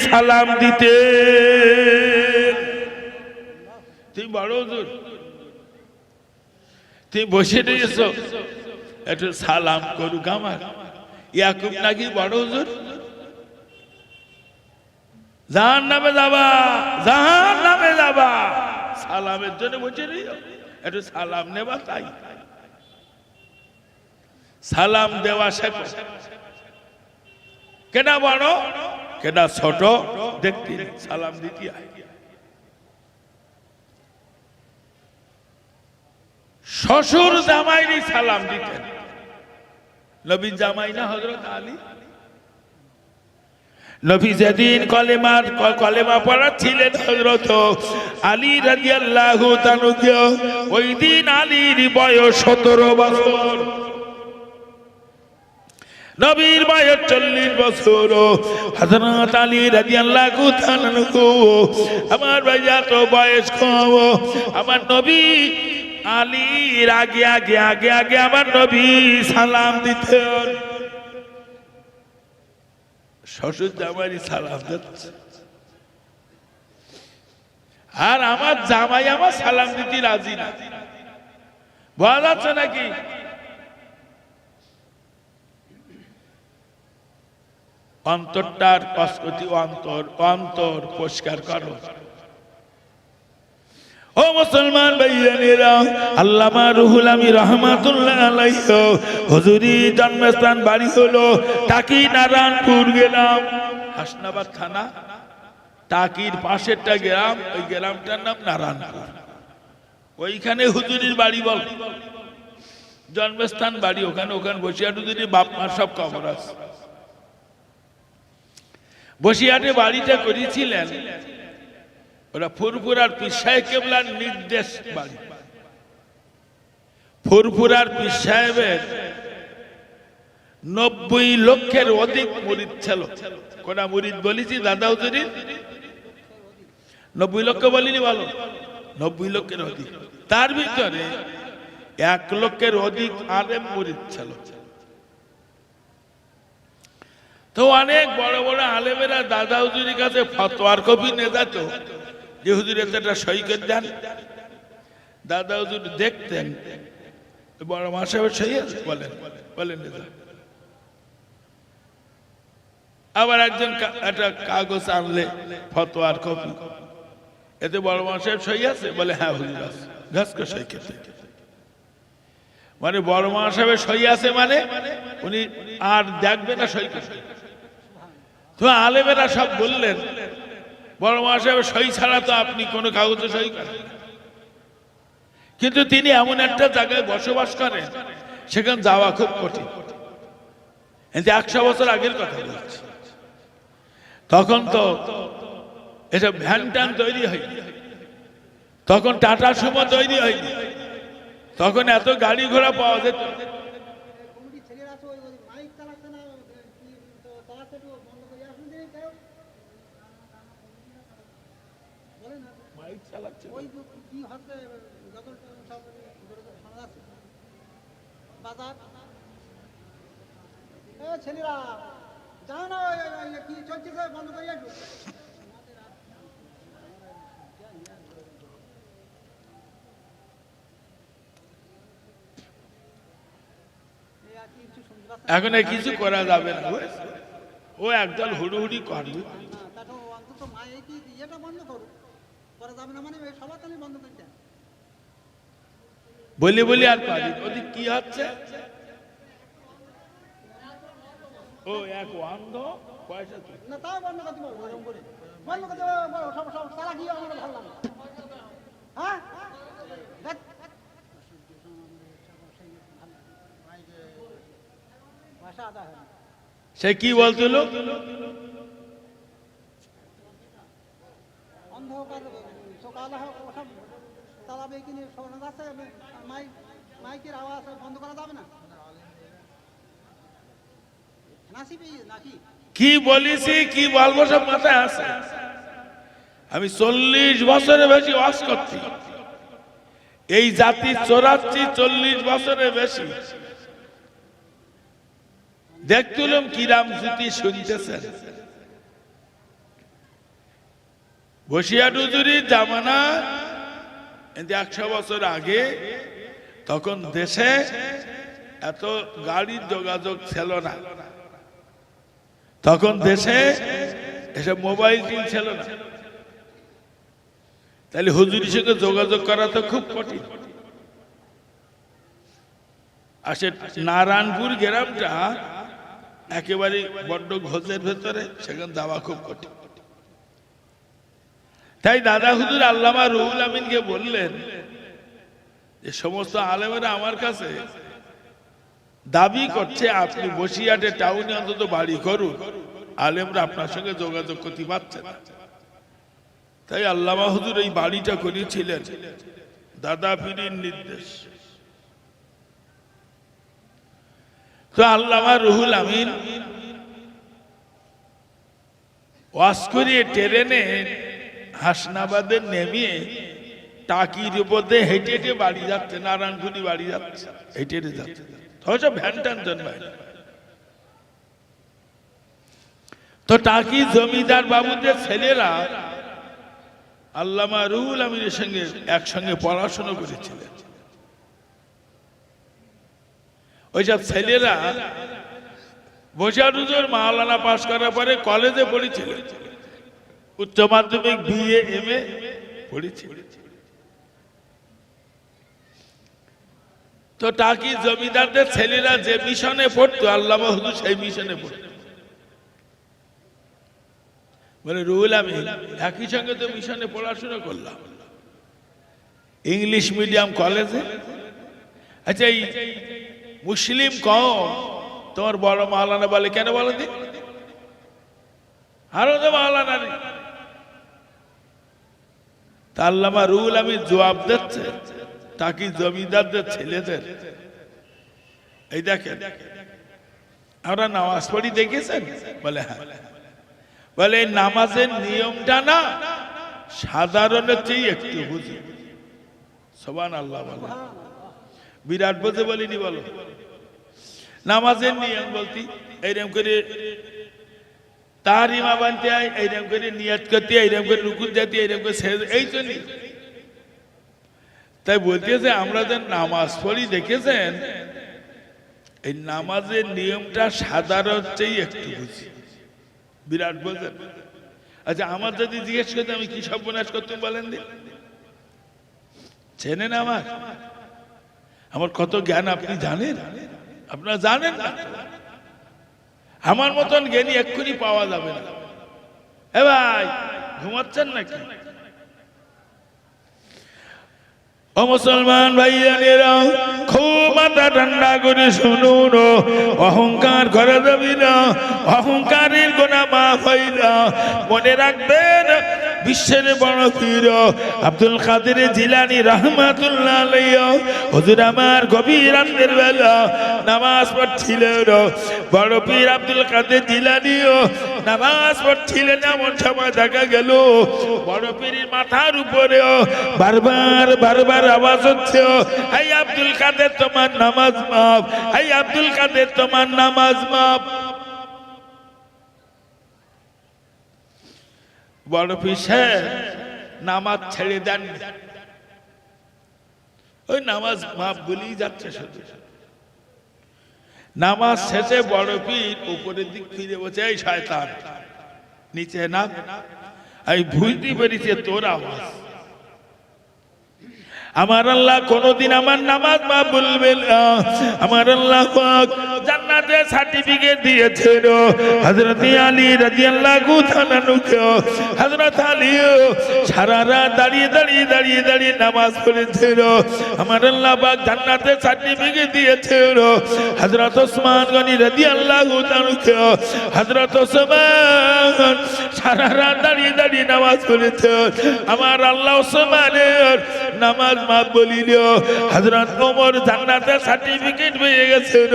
সালাম দিতেন। তুমি বড় হুজুর তুমি বসে রয়েছ একটু সালাম করুক আমার ইয়াকুব নাকি বড় হুজুর জাহান্নামে যাবা জাহান্নামে যাবা সালামের জন্য বসে রইল একটু সালাম নেবা তাই সালাম দেওয়া শেখো কেনা বড় কেনা ছোট দেখতে সালাম দিতে হয় শ্বশুর জামাইরই সালাম দিতেন নবী জামাই না হযরত আলী নবী যেদিন কলেমা পড়াচ্ছিলেন হযরত আলী রাদিয়াল্লাহু তাআলা ওই দিন আলীর বয়স 17 বছর নবীর বয়স 40 বছর হযরত আলী রাদিয়াল্লাহু তাআলা আমার ভাইয়া তো বয়স কম আমার নবী আলীর আগে আগে আগে আগে আমার নবী সালাম দিতেন শ্বশুর জামাই সালাম দিচ্ছে আর আমার জামাই আমার সালাম দিতে রাজি না বলা যাচ্ছে নাকি অন্তরটার কসকতি অন্তর পরিষ্কার করো ও মুসলমান ভাইয়েরা আল্লামা রুহুল আমিন রাহমাতুল্লাহ আলাইহি হুজুরি জন্মস্থান বাড়ি হলো টাকি নারায়ণপুর গেলাম হাসনাবাদ থানা টাকির পাশেরটা গ্রাম ওই গ্রামটার নাম নারায়ণপুর ওইখানে হুজুরির বাড়ি বল জন্মস্থান বাড়ি ওখানে বসিয়াট হুজুরির বাপ মার সব কবর আছে বসিয়াটে বাড়িটা করেছিলেন ওরা ফুরফুরার পীর সাহেব কেবলার নির্দেশ বাড়ি ফুরফুরার পীর সাহেবের 90 লক্ষের অধিক মুরিদ ছিল কোনা মুরিদ বলেছি দাদা হুজুরির 90 লক্ষ বলিনি ভালো 90 লক্ষের অধিক তার ভিতরে 1 লক্ষের অধিক আলেম মুরিদ ছিল তো অনেক বড় বড় আলেমেরা দাদা হুজুরির কাছে ফতোয়ার কপি নিয়ে যেত যে হুজুর একটা সই করে দেন দাদা হুজুর দেখতেন বড় মাসাবের সই আছে বলেন বলেন আবার একজন একটা কাগজ আনলে ফতোয়ার কপি এতে বড় মাসাবের সই আছে বলে হ্যাঁ হুজুর আছে ঘাস করে সই খেতে মানে বড় মাসাবের সই আছে মানে উনি আর দেখবে না সই করতে তো আলেমেরা সব বললেন বড় মহাশয়ের সই ছাড়া তো আপনি কোনো কাগজে সই করেন কিন্তু তিনি এমন একটা জায়গায় বসবাস করেন সেখানে যাওয়া খুব কঠিন 100 বছর আগের কথা বলছি তখন তো এসব ভ্যান ট্যান তৈরি হয়নি তখন টাটা সুমো তৈরি হয়নি তখন এত গাড়ি ঘোড়া পাওয়া যেত ছেলেরা যাও না, কি চলছে বন্ধ করে আসো। এখন কিছু করা যাবে না, ও একদল হুড়ুহুড়ি করবে। অন্তত মা এই কি ইয়েটা বন্ধ করো, করা যাবে না মানে সবার তাহলে বন্ধ করতে বলি বলি আর পারি। ওদিক কি হচ্ছে? ও এক অন্ধ পয়সা না, তাও বন্ধ করতে পারবো, বন্ধ করতে সব সব তারা গিয়ে আমার ভালো লাগে। হ্যাঁ ভাষা আদা হয় সে কি বলছিল? অন্ধকার সকালে হোক ওসব চালাবে কিনে শোনা যাচ্ছে, মাইকের আওয়াজ বন্ধ করা যাবে না নাকি? কি বলিছি কি বলবো সব মাথায় আছে। আমি 40 বছরের বেশি ওয়াজ করছি, এই জাতি চোরাচ্ছি 40 বছরের বেশি। দেখতুলাম কিরাম জুতি শুনতেছেন। বসিয়া হুজুরির জামানা 100 বছর আগে, তখন দেশে এত গাড়ির যোগাযোগ ছিল না, তখন দেশে এসব মোবাইল ছিল না, তাহলে হুজুরির সঙ্গে যোগাযোগ করা তো খুব কঠিন। আর সে নারায়ণপুর গ্রামটা একেবারে বড্ড ঘোষের ভেতরে, সেখানে যাওয়া খুব কঠিন। তাই দাদা হুজুর আল্লামা রুহুল আমিনকে বললেন যে সমস্ত আলেমেরা আমার কাছে দাবি করছে আপনি বসিরহাটে টাউনে অন্তত বাড়ি করুন, আলেমরা আপনার সঙ্গে যোগাযোগ করতে পারছে না। তাই আল্লামা হুজুর এই বাড়িটা করেছিলেন দাদা পীরের নির্দেশ। তো আল্লামা রুহুল আমিন ওয়াজ করিয়ে ট্রেনে হাসনাবাদে নেমে টাকির উপরে হেঁটে হেঁটে বাড়ি যাচ্ছে, নারায়ণপুরি বাড়ি যাচ্ছে, হেঁটে হেঁটে যাচ্ছে। সব ভ্যান ট্যান জন্মায়। তো টাকি জমিদার বাবুদের ছেলেরা আল্লামা রুহুল আমিনের সঙ্গে একসঙ্গে পড়াশোনা করেছিলেন। ওইসব ছেলেরা বসিরহাট মাওলানা পাস করার পরে কলেজে পড়েছিলেন, উচ্চ মাধ্যমিক বিএ এমএ পড়েছিলেন। তো টাকি জমিদারদের ছেলেরা যে মিশনে পড়তো, আল্লামা হুজুর সেই মিশনে পড়তো। বলে রুহুল আমিন একই সঙ্গে তো মিশনে পড়াশোনা করলাম, ইংলিশ মিডিয়াম কলেজে। আচ্ছা এই মুসলিম কম তোমার বড় মাওলানা বলে কেন বলো দিন? আরো তো মাওলানা নেই। তা আল্লামা রুহুল আমিন জবাব দিচ্ছে টাকি জমিদারদের ছেলেদের, এই দেখেন আমরা নামাজ পড়ি দেখেছেন? বলে হ্যাঁ। বলে এই নামাজের নিয়মটা না সাধারণের চেয়ে একটু বুঝি। সুবহানাল্লাহ বলে, বিরাট বুঝে বলিনি বলো। নামাজের নিয়ম বলতি এইরকম করে তাহারিমা বানতে হয়, এইরকম করে নিয়াত করতে, এইরকম করে রুকু দিতে, এইরকম করে এই জন্য। তাই বলতেছে আমরা যে নামাজ পড়ি দেখেছেন, এই নামাজের নিয়মটা সাধারণ চেয়ে একটু বুঝি। বিরাট বোঝেন। আচ্ছা আমার যদি জিজ্ঞেস করতে আমি কি সর্বনাশ করতাম বলেন দিন? চেনেন আমার কত জ্ঞান আপনি জানেন? আপনারা জানেন না? আমার মতন জ্ঞানী এক্ষুনি পাওয়া যাবে না। এ ভাই ঘুমাচ্ছেন নাকি? ও মুসলমান ভাইয়ানেরা, খুব মাথা ঠান্ডা করে শুনুন, অহংকার করা যাবে না, অহংকারের গোনা মাফ হয় না। মনে রাখবেন বিশ্বের বড় পীর আব্দুল কাদের জিলানী রাহমাতুল্লাহ আলাইহি হুজুর আমার গভীর রাতের বেলা নামাজ পড়ছিলেন। বড় পীর আব্দুল কাদের জিলানীও নামাজ পড়ছিলেন। এমন সময় দেখা গেল বড় পীরের মাথার উপরে বারবার বারবার আওয়াজ হচ্ছে, এই আব্দুল কাদের তোমার নামাজ মাফ, এই আব্দুল কাদের তোমার নামাজ মাফ। বড় পীর সাহেব নামাজ ছেড়ে দেন, ওই নামাজ মাফ বলেই যাচ্ছে শুধু। নামাজ শেষে বড় পীর উপরের দিক ফিরে বসে, এই শয়তান নিচে না, এই বুঝতে পেরেছে তোর আওয়াজ। আমার আল্লাহ কোনদিন আমার নামাজ মাফ বলবেন না। আমার আল্লাহ পাক জান্নাতে সার্টিফিকেট দিয়েছেন হযরত আলী রাদিয়াল্লাহু তাআলা নুকে। হযরত আলী সারা রাত দাঁড়িয়ে দাঁড়িয়ে দাঁড়িয়ে দাঁড়িয়ে নামাজ পড়েছেন। আমার আল্লাহ পাক জান্নাতে সার্টিফিকেট দিয়েছেন হযরত ওসমান গনি রাদিয়াল্লাহু তাআলা নুকে। হযরত ওসমান সারা রাত দাঁড়িয়ে দাঁড়িয়ে নামাজ পড়েছেন। আমার আল্লাহ ওসমানের নামাজ মাফ বলিল। হযরত ওমর জান্নাতে সার্টিফিকেট পেয়ে গেছেন।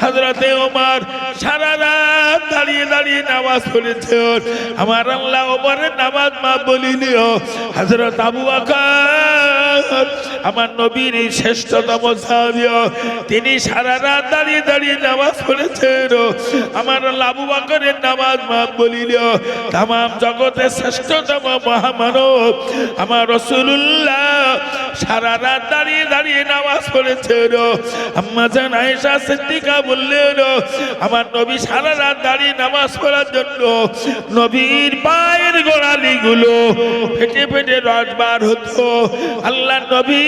হযরত ওমর সারা রাত দাঁড়িয়ে দাঁড়িয়ে নামাজ পড়েছেন। আমার আল্লাহ ওমরের নামাজ মাফ বলিল। হযরত আবু বকর আমার নবীর শ্রেষ্ঠতম সাহাবী, তিনি সারা রাত দাঁড়িয়ে দাঁড়িয়ে নামাজ পড়েছেন। আমার আল্লাহ আবু বকরের নামাজ মাফ বলিল। তাম জগতের শ্রেষ্ঠতম মহামানব আমার রাসূলুল্লাহ সারা রাত দাঁড়িয়ে দাঁড়িয়ে নামাজ পড়েছেন। আম্মা জান আয়েশা সিদ্দিকা বললেন, আমার নবী সারা রাত দাঁড়িয়ে নামাজ পড়ার জন্য নবীর পায়ের গোড়ালি গুলো ফেটে ফেটে রড বার হতো। আল্লাহ নবী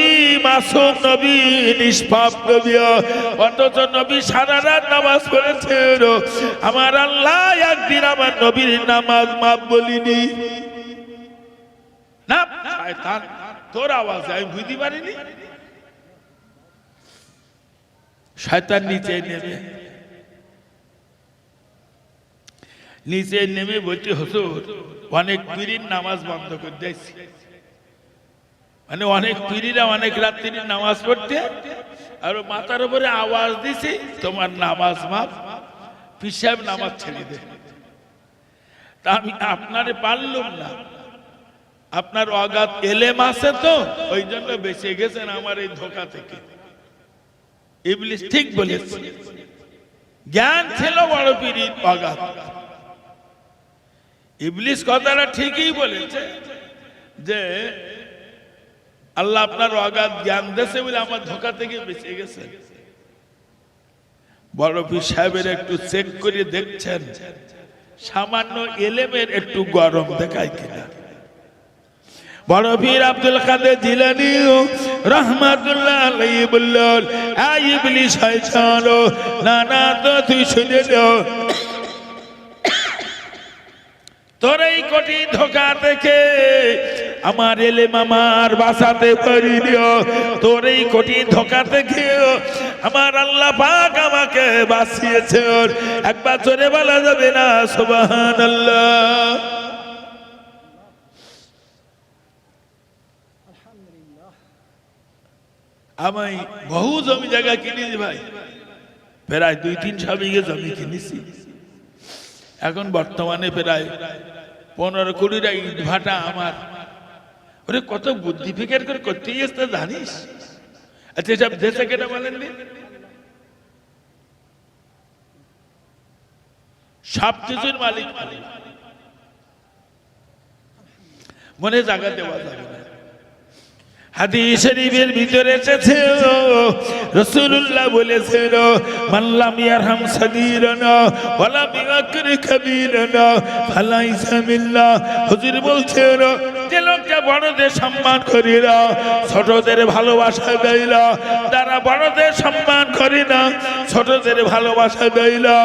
মাসুম নবী, নিষ্পাপ নবী, অথচ নবী সারা রাত নামাজ পড়েছেন। আমার আল্লাহ একদিন আমার নবীর নামাজ মাফ বলিনি না। শয়তান তোর আওয়াজ আমি বুঝতে পারিনি। শয়তান নিচে নেমে বলছে, হুজুর অনেক পীরের নামাজ বন্ধ করে দিয়েছি। মানে অনেক পীরেরা অনেক রাত্রির নামাজ পড়তে আর মাথার উপরে আওয়াজ দিছি তোমার নামাজ মাফ, পীর সাহেব নামাজ ছেড়ে দে। তা আমি আপনারে পারলাম না, আপনার অগাধ এলেম আছে তো ওই জন্য বেঁচে গেছেন আমার এই ধোঁকা থেকে। ইবলিস ঠিক বলেছে, জ্ঞান ছিল বড় পীরের অগাধ। ইবলিস কথাটা ঠিকই বলেছে যে আল্লাহ আপনার অগাধ জ্ঞান দেশে বলে আমার ধোঁকা থেকে বেঁচে গেছে। বড় পীর সাহেবের একটু চেক করে দেখছেন সামান্য এলেমের একটু গরম দেখায় কিনা। বড় পীর আব্দুল কাদের জিলানী রাহমাতুল্লাহ আলাইহি বললেন, এই ইবলিস শয়তান, না না তো তুই শুনে নে, তোর এই কঠিন ধোঁকা থেকে আমার এলেম আমার বাঁচাতে পারিনি। তোর এই কঠিন ধোঁকা থেকে আমার আল্লাহ পাক আমাকে বাঁচিয়েছে। একবার জোরে বলা যাবে না সুবহানাল্লাহ? আমি বহু জমি জায়গা কিনেছি ভাই, প্রায় 2-300 বিঘে জমি কিনেছি। এখন বর্তমানে প্রায় 15-20টা ইট ভাটা আমার। ওরে কত বুদ্ধি ফিকের করে করতে গেছে জানিস? আচ্ছা সব দেশে কেটে বলেননি, সব কিছুর মালিক মনে জায়গা দেওয়া যাবে না। হাদিস শরীফের ভিতরে এসেছে রাসূলুল্লাহ বলেছেন, মান লাম ইয়ারহাম সাগীরানা ওয়া লাম ইয়াকর কাবীরানা ফালাইসা মিল্লাহ। হুজুর বলছেন, যে লোকটা বড়দের সম্মান করে না, ছোটদের ভালোবাসা দেয় না, যারা বড়দের সম্মান করে না, ছোটদের ভালোবাসা দেয় না,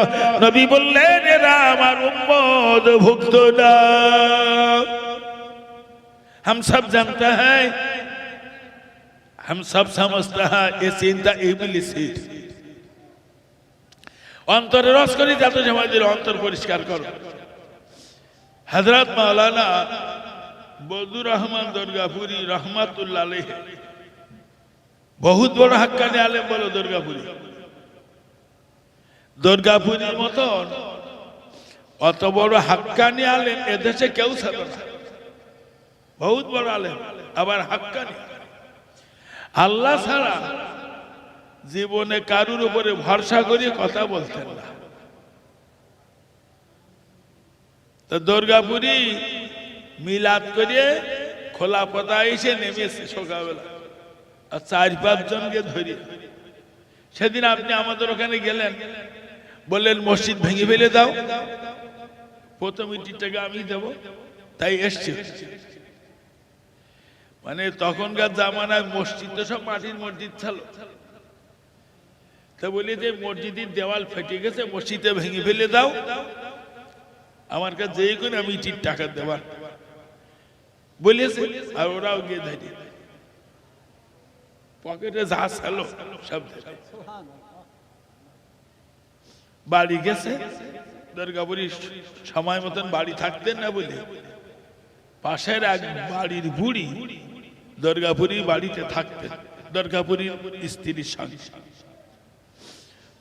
নবী বললেন এরা আমার উম্মত ভুক্ত না। हम सब जानते हैं, हम सब समझते हैं ये चिंता इबलिस है। অন্তরে রস করি যাতে সমাজের অন্তর পরিষ্কার করো। হযরত মাওলানা বদুর রহমান দুর্গাপুরী রহমাতুল্লাহ আলাইহি বহুত বড় হাক্কানি আলেম বলো দুর্গাপুরী। দুর্গাপুরীর মতন অত বড় হাক্কানি আলেম এদেশে কেউ ছিল না। বহুত বড় আলেম আবার হাক্কানি। আল্লাহ ছাড়া জীবনে কারুর উপরে ভরসা করে কথা বলতেন না। তো দুর্গাপুরী মিলাদ করে খোলা পথা এসে নেমেছে সকালবেলা, আর 4-5 জনকে ধরে। সেদিন আপনি আমাদের ওখানে গেলেন, বললেন মসজিদ ভেঙে ফেলে দাও, প্রথম ইটিটাকে আমি দেব, তাই এসছে। মানে তখনকার জামানায় মসজিদ তো সব মাটির মসজিদ ছিল। তা বলি যে মসজিদের দেওয়াল ফেটে গেছে, মসজিদে ভেঙে ফেলে দাও, আমার কাছে যেই করে আমি ইটির টাকা দেওয়ার বলেছে। আর ওরাও গিয়ে ধরে পকেটে যা ছিল সব বাড়ি গেছে। দুর্গাপুরী সময় মতন বাড়ি থাকতেন না বলে পাশের এক বাড়ির বুড়ি দুর্গাপুরী বাড়িতে থাকতেন দুর্গাপুরীর স্ত্রীর সঙ্গে।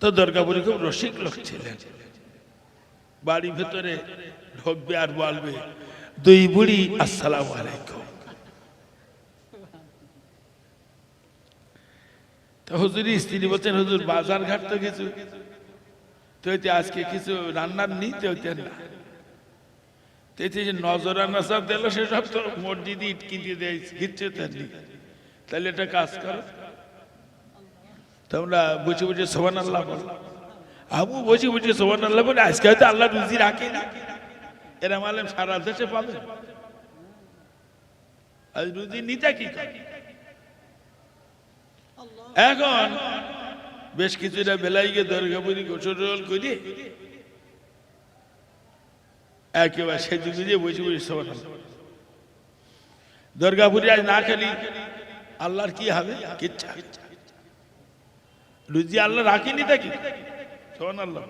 তো দুর্গাপুরী খুব রসিক লোক ছিলেন। বাড়ি ভেতরে ঢুকবে আর বলবে, দুই বুড়ি আসসালামু আলাইকুম। তো হুজুরি স্ত্রী বলছেন, হুজুর বাজার ঘাট তো কিছু তো আজকে কিছু রান্নার নিতে হইতেন না, নজরানা সব দিল সেসব তো মসজিদে ইট কিনতে দেয়, কিচ্ছু তেমনি। তাহলে একটা কাজ করো, তোমরা বুঝে বুঝে সুবহানাল্লাহ বলো। আবু বুঝে বুঝে সুবহানাল্লাহ বলে, আজকে হয়তো আল্লাহ রুজি রাখে না, এরা মালেম সারা দেশে পাবে। আজ রুজি নিতে কি করে? এখন বেশ কিছুটা বেলায় গিয়ে দুর্গাপুরী গোসল করি একেবারে সেজে গুজে বসে বসে সুবহানাল্লাহ। দুর্গাপুরী আজ না খেলি আল্লাহর কি হবে? কিচ্ছা রুজি আল্লাহ রাখিনি দেখি সুবহানাল্লাহ।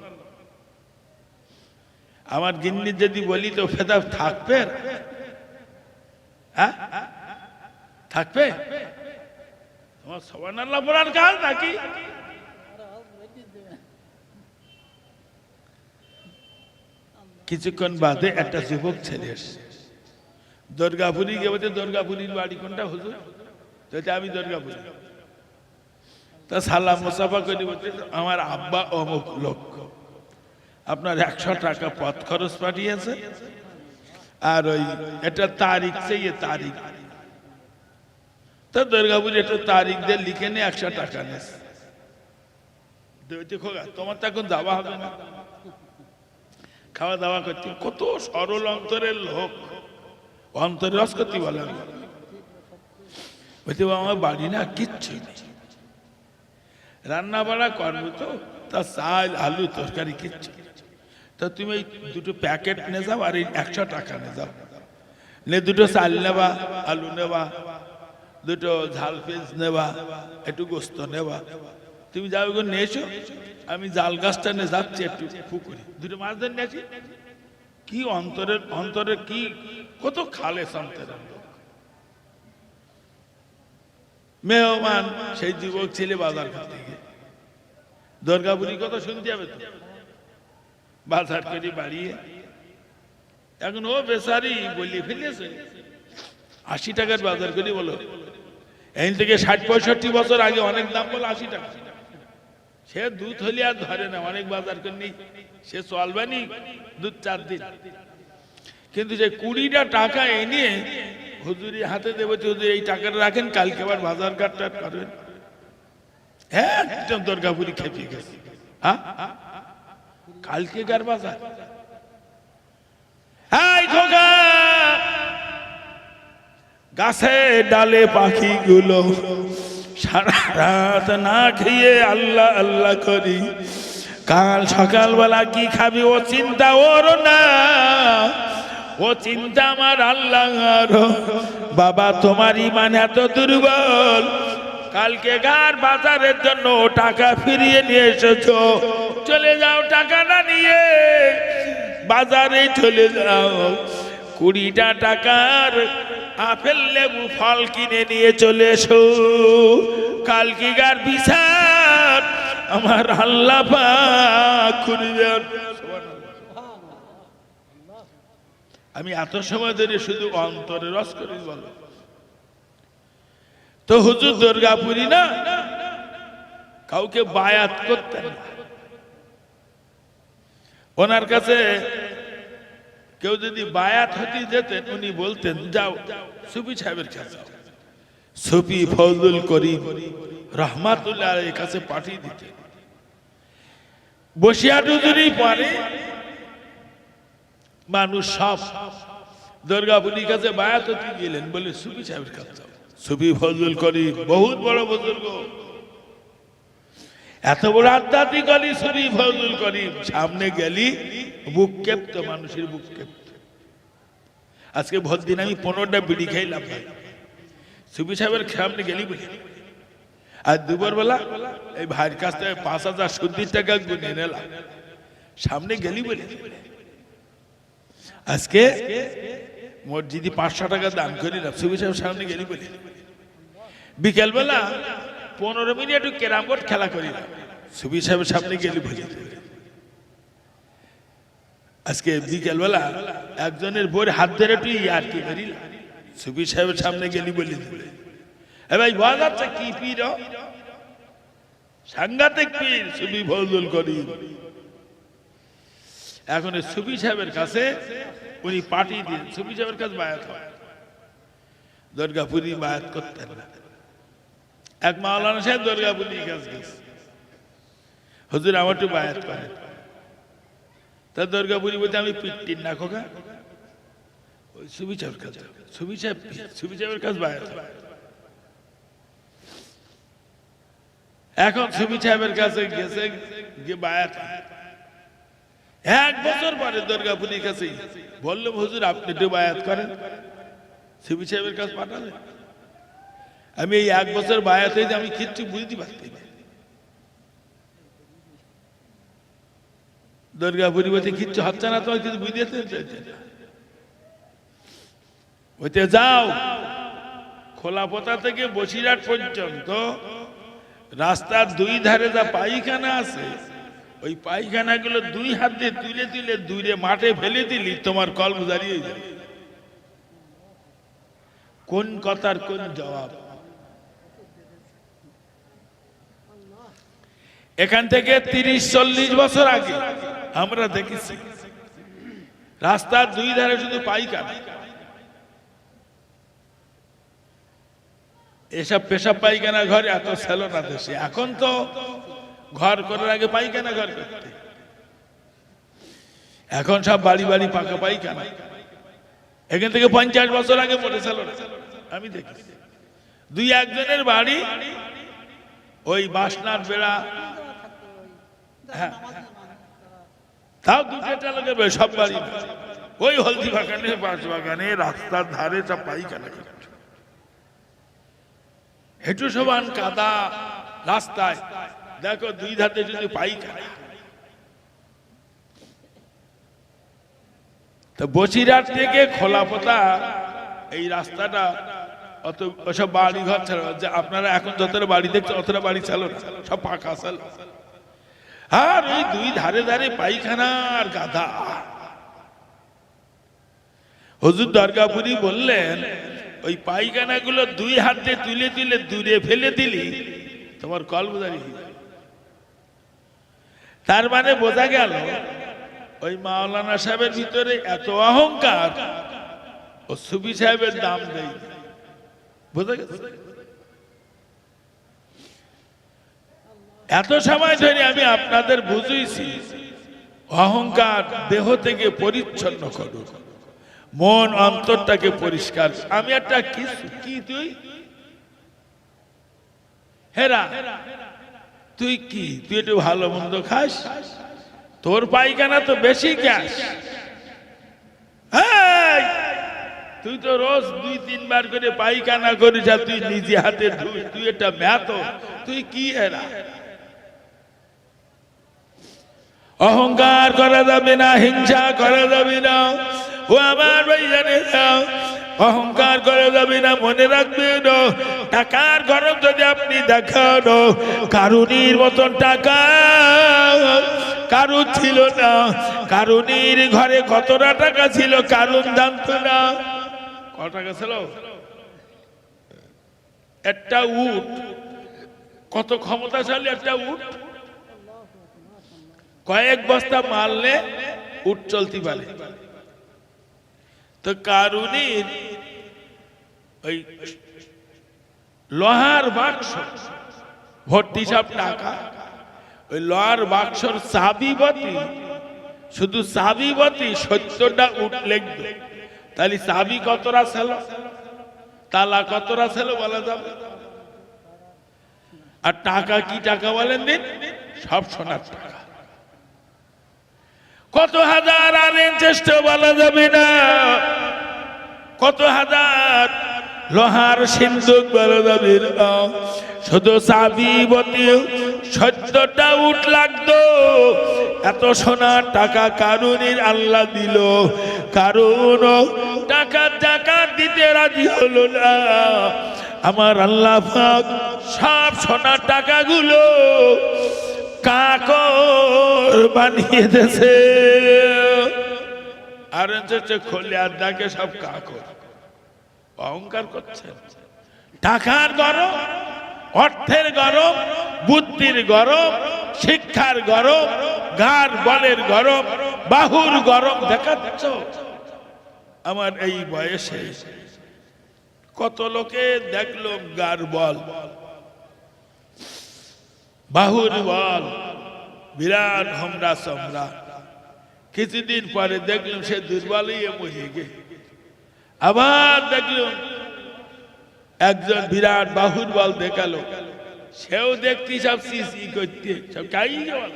আমার গিন্নি যদি বলি তো ফেদা থাকবে, হ্যাঁ থাকবে তোমার সুবহানাল্লাহ বলার কাজ নাকি? কিছুক্ষণ বাদে একটা যুবক ছেলে এসছে দুর্গাপুরী গিয়ে বলছে, দুর্গাপুরীর বাড়ি কোনটা হুজুর? আমি দুর্গাপুরী। তা সালাম মুসাফা করে বলছে, আমার আব্বা অমুক লোক, আপনার 100 টাকা পথ খরচ পাঠিয়েছে, আর ওই এটা তারিখ চেয়ে তারিখ। তা দুর্গাপুরী একটা তারিখ দিয়ে লিখে নিয়ে 100 টাকা নেছে। তোমার তো এখন যাওয়া হবে না, খাওয়া দাওয়া করতে। কত সরল অন্তরের লোক, অন্তরে রস করতে বলে। বলতে আমার বাড়ি না কিচ্ছু নেই, রান্না বাড়া করবো তো, তা চাল আলু তরকারি কিচ্ছু। তা তুমি এই দুটো প্যাকেট নে যাও, আর এই 100 টাকা নে যাও, নে দুটো চাল নেবা, আলু নেবা, দুটো ঝাল পেঁয়াজ নেবা, একটু গোস্ত নেবা। তুমি যাও এগুলো নিয়ে এসো, আমি জাল গাছটা নিয়ে যাচ্ছি একটু পুকুরে, দুটো মাছ ধরে নিয়ে আসি। কি অন্তরের অন্তরের কি কত খালে অন্তরের মেহমান। সেই যুবক ছেলে বাজার করতে গিয়ে দুর্গাপুরী কথা শুনতে হবে তো, বাজার করে বাড়িয়ে এখন ও বেচারি বলিয়ে ফেলেছে 80 টাকার বাজার করে। বলো এই থেকে 60-65 বছর আগে অনেক দাম বলো 80 টাকা। সে দুধ হলে আর ধরে না, অনেক বাজার করেনি, সে চলবেনি 2-4 দিন। কিন্তু যে 20টা টাকা এনে হুজুরি হাতে দেবো, হুজুর এই টাকাটা রাখেন, কালকে আবার বাজার ঘাটটা করবেন। হ্যাঁ একদম দুর্গাপুরী খেপে গেছে। হ্যাঁ কালকে কার বাজার? গাছে ডালে পাখিগুলো সারা রাত না খেয়ে আল্লাহ আল্লাহ করি, কাল সকালবেলা কি খাবি ও চিন্তা ওর না, ও চিন্তা আমার আল্লাহ। বাবা তোমার ঈমান এত দুর্বল, কালকে গার বাজারের জন্য টাকা ফিরিয়ে নিয়ে এসেছো, চলে যাও টাকা না নিয়ে বাজারে চলে যাও। 20টা টাকার আপেল লেবু ফল কিনে নিয়ে চলে এসো, কালকিগার বিচার আমার আল্লাহ পাক করিবেন। আমি এত সময় ধরে শুধু অন্তরে রস করি বলো তো হুজুর দুর্গাপুরী না কাউকে বায়াত করতেন না। ওনার কাছে কেউ যদি বায়াত হতে যেতেন উনি বলতেন যাও সুফি সাহেবের কাছে, সুফি ফজলুল করিম রহমাতুল্লাহ আলাইহির কাছে পাঠিয়ে দিতেন। বসিয়া দুজনেই পরে মানুষ সব দুর্গাপুরীর কাছে বায়াত হতে গেলেন, বলে সুফি সাহেবের কাছে যাও, সুফি ফজলুল করিম বহুত বড় বুজুর্গ, এত বড় আধ্যাত্মিক আলী সুফি ফজলুল করিম, সামনে গেলি বুক কেঁপতো, মানুষের বুক কেঁপতো। আজকে ভোর দিন আমি 15টা বিড়ি খাইলাম ভাই, সুফি সাহেবের সামনে গেলি বলি। আর দুপুর বেলা এই ভাইয়ের কাছ থেকে 5000 সুদির টাকা গুনে নিলাম, সামনে গেলি বলি। আজকে মসজিদে 500 টাকা দান করিলাম, সুফি সাহেবের সামনে গেলি বলি। বিকেল বেলা 15 মিনিট একটু ক্যারাম বোর্ড খেলা করিলাম, সুফি সাহেবের সামনে গেলি বলি। আজকে বিকেল বেলা একজনের বইয়ের হাত ধরে তুই আর কি করিলাম, সুফি সাহেবের সামনে গেলি বলি। এ ভাই বলা যাচ্ছে কি পীর, সাংঘাতিক পীর সুফি ফজলুল করিম। এখন সুফি সাহেবের কাছে উনি পাঠিয়ে দিন, সুফি সাহেবের কাছে বায়াত হয়। দুর্গাপুরী বায়াত করতেন না। এক মাওলানা সাহেব দুর্গাপুরীর কাছে গেছে, হুজুর আমার একটু বায়াত করেন। তা দুর্গাপুরী বলতে আমি পিটির না খোকা, ওই সুফি সাহেবের কাছে, সুফি সাহেবের কাছে বায়াত হয়। এখন সুফি সাহেবের কাছে গেছে গিয়ে বায়াত হয়। 1 বছর পরে দুর্গাপুরীর কাছে বললাম হুজুর আপনি একটু বায়াত করেন, সুফি সাহেবের কাছে পাঠালেন। আমি এই 1 বছর বায়াত হয়েছে আমি কিচ্ছু বুঝতে পারছি না। দুর্গাপুরী বলতে কিচ্ছু হচ্ছে না, তোমার কিছু বুঝতে চাইছে না। বলতে যাও খোলাপোতা থেকে বসিরহাট পর্যন্ত রাস্তার 2 ধারে যা পায়খানা আছে, ওই পায়খানা গুলো 2 হাত দিয়ে তুলে তুলে দূরে মাঠে ফেলে দিলি তোমার কলম দাঁড়িয়ে যাবে। কোন কথার কোন জবাব। এখান থেকে 30-40 বছর আগে আমরা দেখেছি রাস্তার 2 ধারে শুধু পায়খানা। এসব পেশাব পায়খানা ঘর এত ছিল না দেশে। এখন তো ঘর করার আগে পায়খানা ঘর করতে, এখন সব বাড়ি বাড়ি পাকা পায়খানা। এখান থেকে 50 বছর আগে পড়েছিল না, আমি দেখি 2-1 জনের বাড়ি ওই বাসনার বেড়া, হ্যাঁ তাও 2-4টা লোকের সব বাড়ি ওই হলদি বাগানে বাঁশ বাগানে রাস্তার ধারে সব পায়খানা। হেঁটু সমান কাদা রাস্তায়, দেখো 2 ধারে যদি পায়খানা। তো বসিরহাট থেকে খোলাপোতা এই রাস্তাটা অত ওসব বাড়ি ঘর ছিল, যে আপনারা এখন যতটা বাড়ি দেখছেন অতটা বাড়ি ছিল না, সব পাকা ছিল। আর ওই 2 ধারে ধারে পায়খানা আর গাধা। হুজুর দুর্গাপুরী বললেন ওই পায়খানা গুলো 2 হাত দিয়ে তুলে তুলে দূরে ফেলে দিলি তোমার কলম দাঁড়িয়ে যাবে। তার মানে বোঝা গেল ওই মাওলানা সাহেবের ভিতরে এত অহংকার, ও সুফি সাহেবের দাম দেয়। বোঝা গেছে? এত সময় ধরে আমি আপনাদের বুঝিয়েছি অহংকার দেহ থেকে পরিচ্ছন্ন করুন, মন অন্তরটাকে পরিষ্কার। আমি একটা কি তুই হেরা, তুই কি তুই একটু ভালো মন্দ খাস, তোর পায়খানা তো বেশি গ্যাস। তুই তো রোজ 2-3 বার করে পায়খানা করিস, তুই নিজে হাতে তুই একটা ম্যাথ, তুই কি হেরা। অহংকার করা যাবে না, হিংসা করা যাবে না, ও আমার ভাইজানেরা, অহংকার করে যাবে না, মনে রাখবেন টাকার গরম যদি আপনি দেখান, কারুনির মতন টাকা কারুর ছিল না। কারুনির ঘরে কতটা টাকা ছিল কারুন জানতো না। কত টাকা ছিল? একটা উট, কত ক্ষমতাশালী একটা উট, কয়েক বস্তা মারলে উট চলতে পারে। তো কারুনির ওই লোহার বাক্স ভর্তি সব টাকা, ওই লোহার বাক্সর চাবিবতী, শুধু চাবিবতী 70টা উট লেগবে। তাহলে চাবি কতটা ছিল, তালা কতটা ছিল বলা যাবে? আর টাকা কি টাকা বলেন দিন, সব সোনার টাকা। কত হাজার আনেন চেষ্টা বলা যাবে না, কত হাজার লোহার সিন্ধুক বলা যাবে না, শুধু চাবিবতী 70টা উট লাগতো। এত সোনার টাকা কারুনির আল্লাহ দিল, কারণ টাকা জাকাত দিতে রাজি হলো না। আমার আল্লাহ পাক সব সোনার টাকাগুলো কাকর বানিয়ে দিয়েছে। আর খোলে আর ডাকে সব কাকর। অহংকার করছে। টাকার গরম, অর্থের গরম, বুদ্ধির গরম, শিক্ষার গরম, গার বলের গরম, বাহুর গরম দেখাচ্ছ। আমার এই বয়সে কত লোকে দেখলাম গার বল, বাহুর বল, বিরাট হমরা সমরা। কিছুদিন পরে দেখলাম সে দুর্বলই মরে গে। আবার দেখলাম একজন বিরাট বাহুর বল দেখালো, সেও দেখতে সব সিসি করতে সব খাই গেল।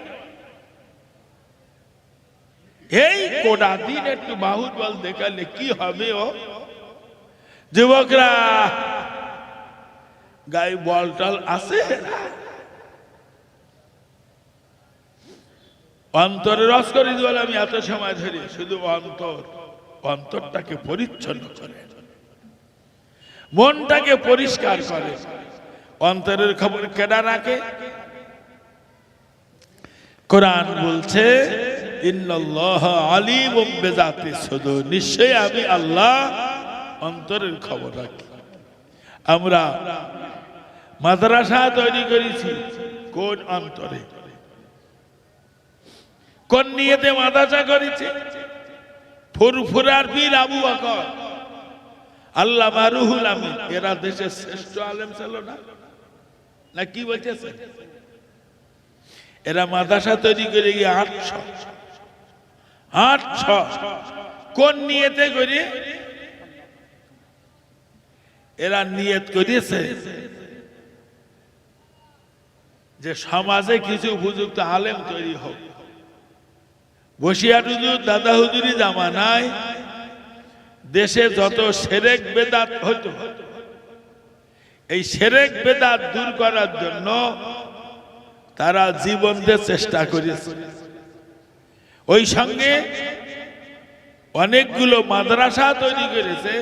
এই কোটা দিন একটু বাহুর বল দেখালে কি হবে? ও যুবকরা, গায়ে বল টল আছে? অন্তরে রস করে দিল। আমি এত সময় ধরে শুধু অন্তরটাকে পরিচ্ছন্ন করে, মনটাকে পরিষ্কার করে। অন্তরের খবর কেডা রাখে? কোরআন বলছে ইন্নাল্লাহা আলিমুম বিযাতিস সুদূর, নিশ্চয়ই আমি আল্লাহ অন্তরের খবর রাখি। আমরা মাদ্রাসা তৈরি করেছি কোন অন্তরে, কোন নিয়তে মাদ্রাসা করেছে? ফুরফুরার পীর আবু বকর, আল্লামা রুহুল আমিন, এরা দেশের শ্রেষ্ঠ আলেম ছিল না? না কি বলতেছে? এরা মাদ্রাসা তৈরি করে গিয়ে 800 কোন নিয়তে করে? এরা নিয়ত করেছে যে সমাজে কিছু উপযুক্ত আলেম তৈরি হোক। বসিয়ার হুজুর, দাদা হুজুরি জামানায় দেশে যত শিরক বেদাত হতো, এই শিরক বেদাত দূর করার জন্য তারা জীবন দিয়ে চেষ্টা করেছে। ওই সঙ্গে অনেকগুলো মাদ্রাসা তৈরি করেছে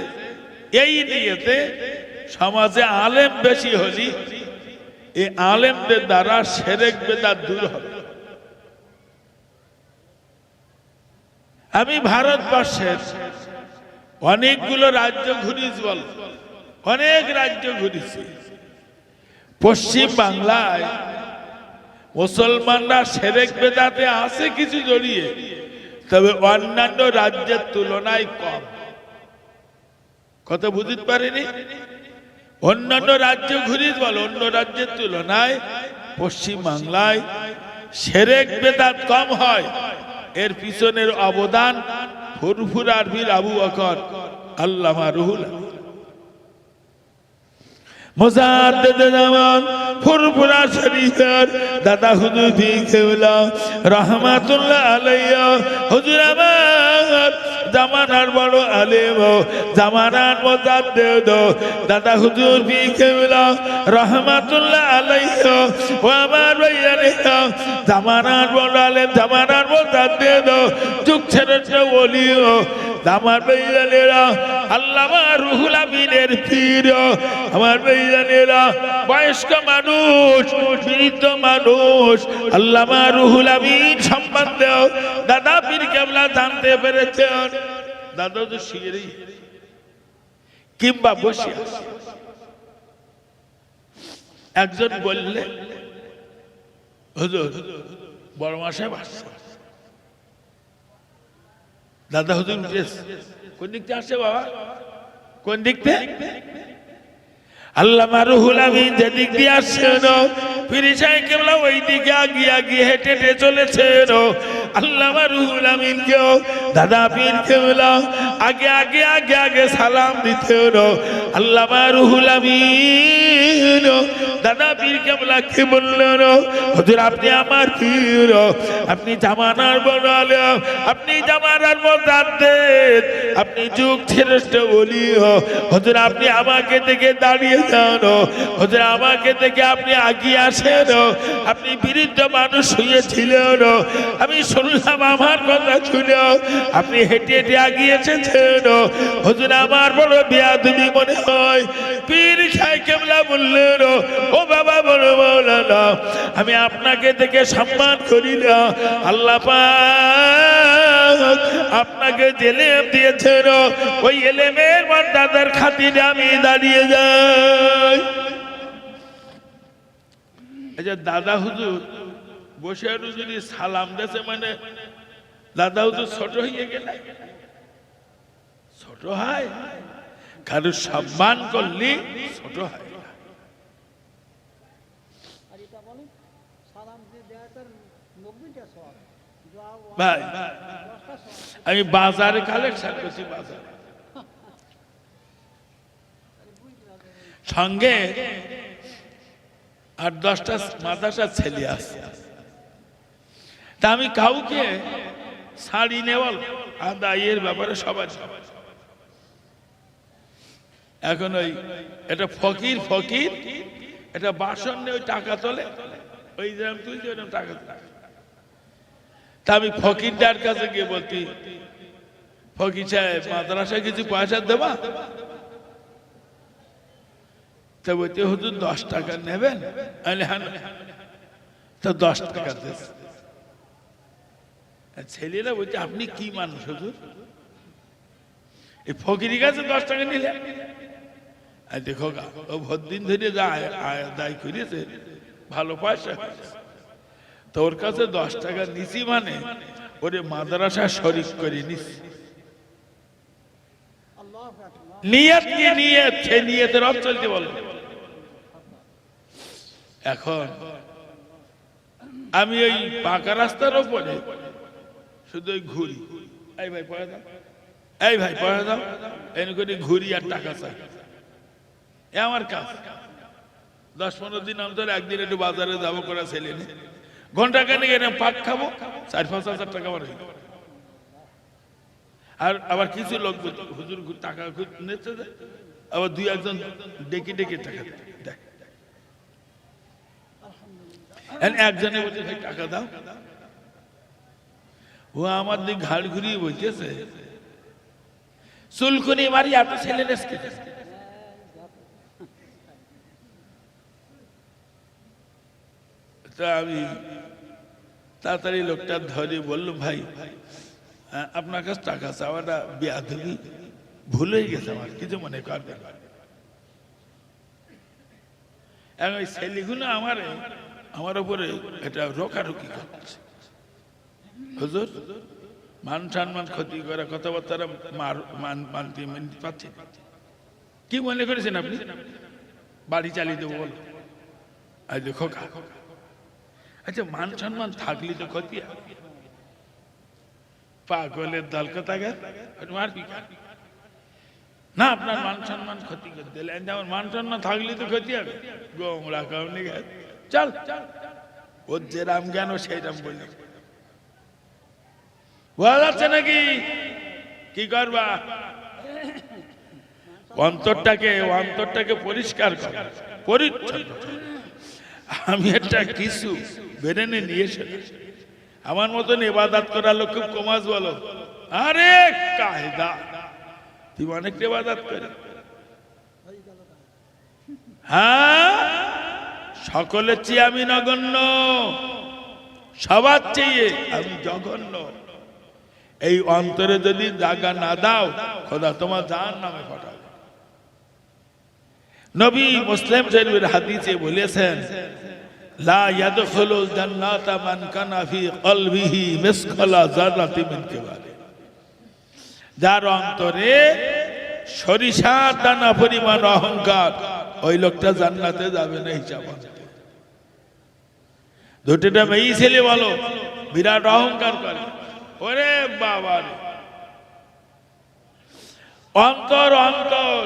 এই নিয়েতে সমাজে আলেম বেশি হলি এই আলেমদের দ্বারা শিরক বেদাত দূর হবে। আমি ভারতবর্ষের অনেকগুলো রাজ্য ঘুরিস, বল অনেক রাজ্য ঘুরেছি। পশ্চিম বাংলায় মুসলমানরা শিরক বেদাতে আছে কিছু জড়িয়ে, তবে অন্যান্য রাজ্যের তুলনায় কম। কথা বুঝতে পারিনি? অন্যান্য রাজ্য ঘুরিস, বল অন্য রাজ্যের তুলনায় পশ্চিম বাংলায় শিরক বেদাত কম হয়। এর পিছনের অবদান ফুরফুরার পীর আবু বকর, আল্লামা রুহুল আমিন, মুজাদ্দিদ জামান ফুরফুরা শরীফের দাদা হুজুর পীর কেবলা রাহমাতুল্লাহ আলাইহি। হুজুর আমার জামানার বড় আলেম জামানার মুজাদ্দিদ দাদা হুজুর পীর কেবলা রহমাতুল্লাহ আলাইহি ও আমার ভাইয়ারে জামানার বড় আলেম জামানার মুজাদ্দিদ যুগ ছেড়ে ওলি আমার ভাইয়ানেরা আল্লামা রুহুল আমিনের পীর আমার ভাইয়ানেরা বয়স্ক মানুষ বৃদ্ধ মানুষ আল্লামা রুহুল আমিন সম্বন্ধে দাদা পীর কেবলা জানতে পেরেছেন দাদা তো শিগগিরই কিংবা বসে একজন বললে হুজুর বড় মাসে আসছে দাদা হুজুর কোন দিক থেকে আসছে বাবা কোন দিক থেকে আল্লামা রুহুল আমিন যেদিক দিয়ে আসছেন পীর সাহেব কেবলা ওই দিকে আগিয়ে হেঁটে হেঁটে চলেছেন আল্লামা রুহুল আমিন কেও দাদা পীর কেবলা আগে সালাম দিতেন আল্লামা রুহুল আমিন দাদা পীর কেবলা কে বললেন হুজুর আপনি আমার পীর আপনি জামানার বড় আলেম আপনি জামানার মুজাদ্দিদ আপনি যুগ শ্রেষ্ঠ ওলি হুজুর আপনি আমাকে দেখে দাঁড়িয়ে যান হুজুর আমাকে দেখে আপনি আগিয়ে আসেন আপনি বৃদ্ধ মানুষ শুয়েছিলেন আমি শুনলাম আমার কথা শুনে আপনি হেঁটে হেঁটে আগিয়ে এসেছেন হুজুর আমার বড় বেয়াদবি মনে হয় পীর সাহেব কেবলা বললেন ও বাবা বড় মাওলানা আমি আপনাকে দেখে সম্মান করি না আল্লাহ পাক আপনাকে যে এলেম দিয়েছেন ওই এলেমের মর্যাদার খাতিরে আমি দাঁড়িয়ে যাই দাদা হুজুর বসে যদি সালাম দেছে মানে দাদা হুজুর ছোট হয়ে গেলে ছোট হয় কারো সম্মান করলে ছোট হয় ভাই আমি বাজারে কালেকশন করছি বাজারে সঙ্গে 8-10টা মাদ্রাসার ছেলে আছে তা আমি কাউকে শাড়ি নেওয়াল আদায়ের ব্যাপারে সবাই এখন ওই এটা ফকির এটা বাসন নিয়ে ওই টাকা তোলে ওই যেরকম তুলছে ওইরকম টাকা তোলে তা আমি ফকিরদার কাছে গিয়ে বলতি ফকির সাহেব মাদ্রাসায় কিছু পয়সা দেবা তা বলতে হুজুর 10 টাকা নেবেন তো 10 টাকা দেন ছেলেরা বলছে আপনি কি মানুষ হুজুর এই ফকিরের কাছে 10 টাকা নিলেন দেখো ও ভোরদিন ধরে যা দায় করেছে ভালো পয়সা তো ওর কাছে 10 টাকা নিছি মানে ওরে মাদ্রাসা শরীক করে নিছি নিয়ত কি নিয়ত সেই নিয়তের অর্থ চলতে বলো এখন আমি ওই পাকা রাস্তার উপরে শুধু ওই ঘুরি এই ভাই পয়সা দাও এই ভাই পয়সা দাও এনে করে ঘুরি আর টাকা চাই এ আমার কাজ 10-15 দিন অন্তর একদিন একটু বাজারে যাবো করে ছেলে নে ঘন্টা খানিক এনে পাক খাবো 4-5 হাজার টাকা বাড়ে আর আবার কিছু লোক হুজুর টাকা নিতে দেয় আবার 2-1 ডেকে টাকা দেয় একজনে বলছে ভাই টাকা দাও ও আমার দিক ঘাড় ঘুরিয়ে বলতেছে চুলকুনি মারি এত ছেলে রেসকে তা আমি তাড়াতাড়ি লোকটা ধরে বললো ভাই আপনার কাছে টাকা চাওয়াটা বেয়াদবি ভুল হয়ে গেছে আমার কিছু মনে করবেন এখন ওই ছেলেগুলো আমার উপরে এটা রোকারুকি করছে হুজুর মান সম্মান ক্ষতি করা কথাবার্তা মানতে পারছে কি মনে করেছেন আপনি বাড়ি চালিয়ে দেবো বলো আজ দেখো আচ্ছা মান সম্মান থাকলে তো ক্ষতি পাগলের দল কোথায় মারবি না আপনার মান সম্মান ক্ষতি করে দিলেন আমার মান সম্মান থাকলে তো ক্ষতি হবে গোমরা কাউনি চল ওর যে রাম জ্ঞান সেই রাম বললি বোঝা যাচ্ছে নাকি কি করবা? অন্তরটাকে পরিষ্কার কর, পরিচ্ছন্ন। আমি একটা কিছু বেরেনে নিয়েছি, আমার মতন ইবাদত করার লোক খুব কমাস বলো। আরে কায়দা, তুই অনেক ইবাদত করে। হ্যাঁ, সকলের চেয়ে আমি নগণ্য, সবার চেয়ে আমি জঘন্য। এই অন্তরে যদি জায়গা না দাও, খোদা তোমার জাহান্নামে পাঠাবে। নবী মুসলিম শরীফের হাদিসে বলেছেন, লা ইয়াদখুলুল জান্নাতা মান কানা ফি কলবিহি মিসকালা যাররাতিন মিন কিবার। যার অন্তরে সরিষার দানা পরিমাণ অহংকার, ওই লোকটা জান্নাতে যাবে না হিসাব আছে। দুটোটা মেয়ে ছেলে বলো, বিরাট অহংকার করে। ওরে বাবা রে, অন্তর অন্তর।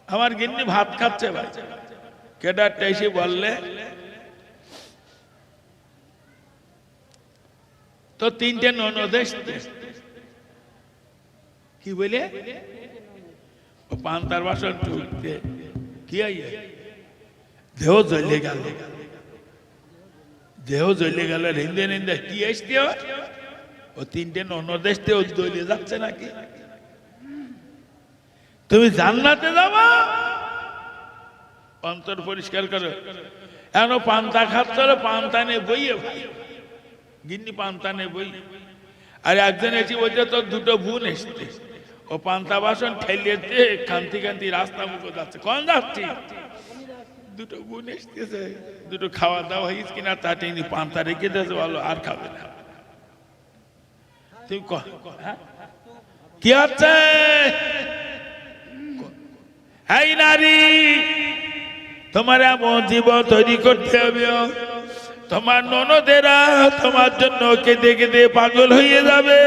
আমার গিন্নি ভাত খাচ্ছে ভাই, কেডারটা এসে বললে তো তিনটে ননদ এসছে। কি বলে? পান্তার বাসন টুকতে কি দেহ জ্বলে গেল, দেহ জ্বলে গেল। নিন্দে নিন্দে কি আসতে, ও তিনটে ননদ এসতে ও জ্বলে যাচ্ছে নাকি? তুমি জান্নাতে যাবা, অন্তর পরিষ্কার করো। এখন পান্তা খাচ্ছ, পান্তা নে বইয়ে ভাই, গিন্নি পান্তা নে বই। আর একজন এসে বলছে তোর দুটো বোন এসছে, ও পান্তা বাসন ঠেলিয়েছে, কান্তি কান্তি রাস্তা মুখে যাচ্ছে। কোন যাচ্ছি? দুটো বোন এসতেছে, দুটো খাওয়া দাওয়া হয়েছে কিনা তা টেনি পান্তা রেখে দিয়েছে, বলো আর খাবে না। তুমি কি হচ্ছে? এই নারী, তোমার এমন জীবন তৈরি করতে হবে, তোমার ননদেরা তোমার জন্য কেঁদে কেঁদে পাগল হয়ে যাবে,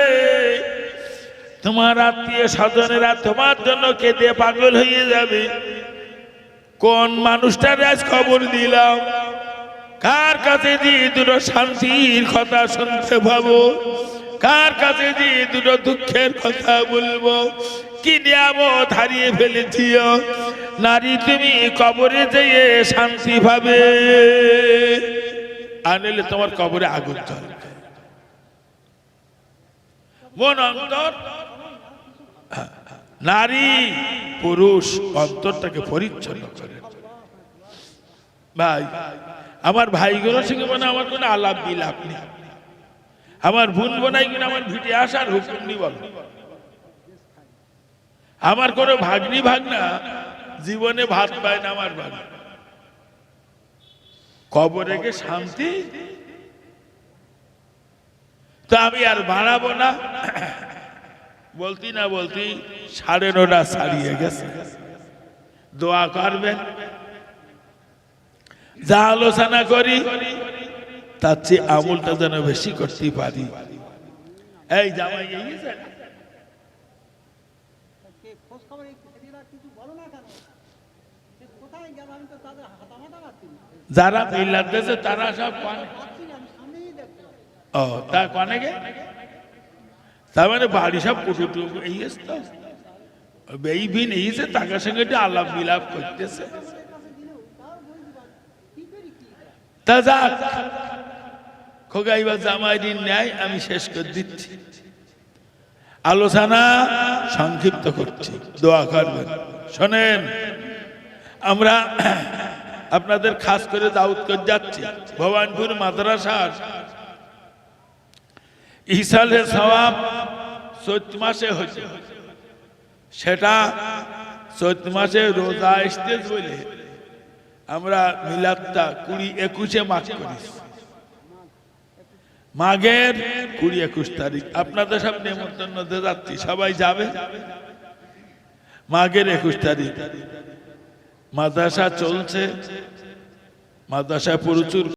তোমার আত্মীয় স্বজনেরা তোমার জন্য কেঁদে পাগল হয়ে যাবে। কোন মানুষটার আজ খবর দিলাম, কার কাছে যে দুটো শান্তির কথা শুনতে পাবো, কার কাছে যে দুটো দুঃখের কথা বলবো। কি নিয়ামত হারিয়ে ফেলেছি নারী, তুমি কবরে যেয়ে শান্তি পাবে, আনলে তোমার কবরে আগুন জ্বলবে। মন অন্তর, নারী পুরুষ অন্তরটাকে পরিচ্ছন্ন করে। ভাই, আমার ভাইগুলোর সঙ্গে মানে আমার কোনো আলাপ বিলাপ নেই। আমার বোন বোনাই কিনা আমার ভিটে আসার হুকুম নি বল। আমার কোনো ভাগ্নি ভাগনা জীবনে ভাত পায় না। আমার ভাগ্নি কবরে গে শান্তি, তো আমি আর বাড়াবো না। বলতি না বলতি 9:30 ছাড়িয়ে গেছে। দোয়া করবেন, যা আলোচনা করি তার চেয়ে আমলটা যেন বেশি করতে পারি। এই জামাই খোঁজ খবর কিছু বলো না কেন? কোথায় গেল? আমি তো তাদের হাতামাতা পাচ্ছি না। যারা মিলাদ দেশে তারা সব আমি সামনেই দেখতে। ও তা কনে গে, তার মানে বাড়ি সব কুটুটু এই তো এই ভিন এইছে, তার সঙ্গে একটু আলাপ বিলাপ করতেছে। তা যাক, খোগাইবার জামাই দিন ন্যায় আমি শেষ করে দিচ্ছি, আলোচনা সংক্ষিপ্ত করছি, দোয়া করবেন। শোনেন, আমরা আপনাদের খাস করে দাউদ করে যাচ্ছি। ভবানপুর মাদ্রাসার ইসালের সওয়াব চৈত্র মাসে হয়েছে, সেটা চৈত্র মাসে রোজা স্টেজ বলে আমরা মিলাদটা 20-21 মাঘ করি। মাঘের 20-21 তারিখ আপনাদের সব নেমন্তন্ন দিয়ে যাচ্ছি, সবাই যাবে। মাঘের 21 তারিখ মাদ্রাসা চলছে, মাদ্রাসায় প্রচুর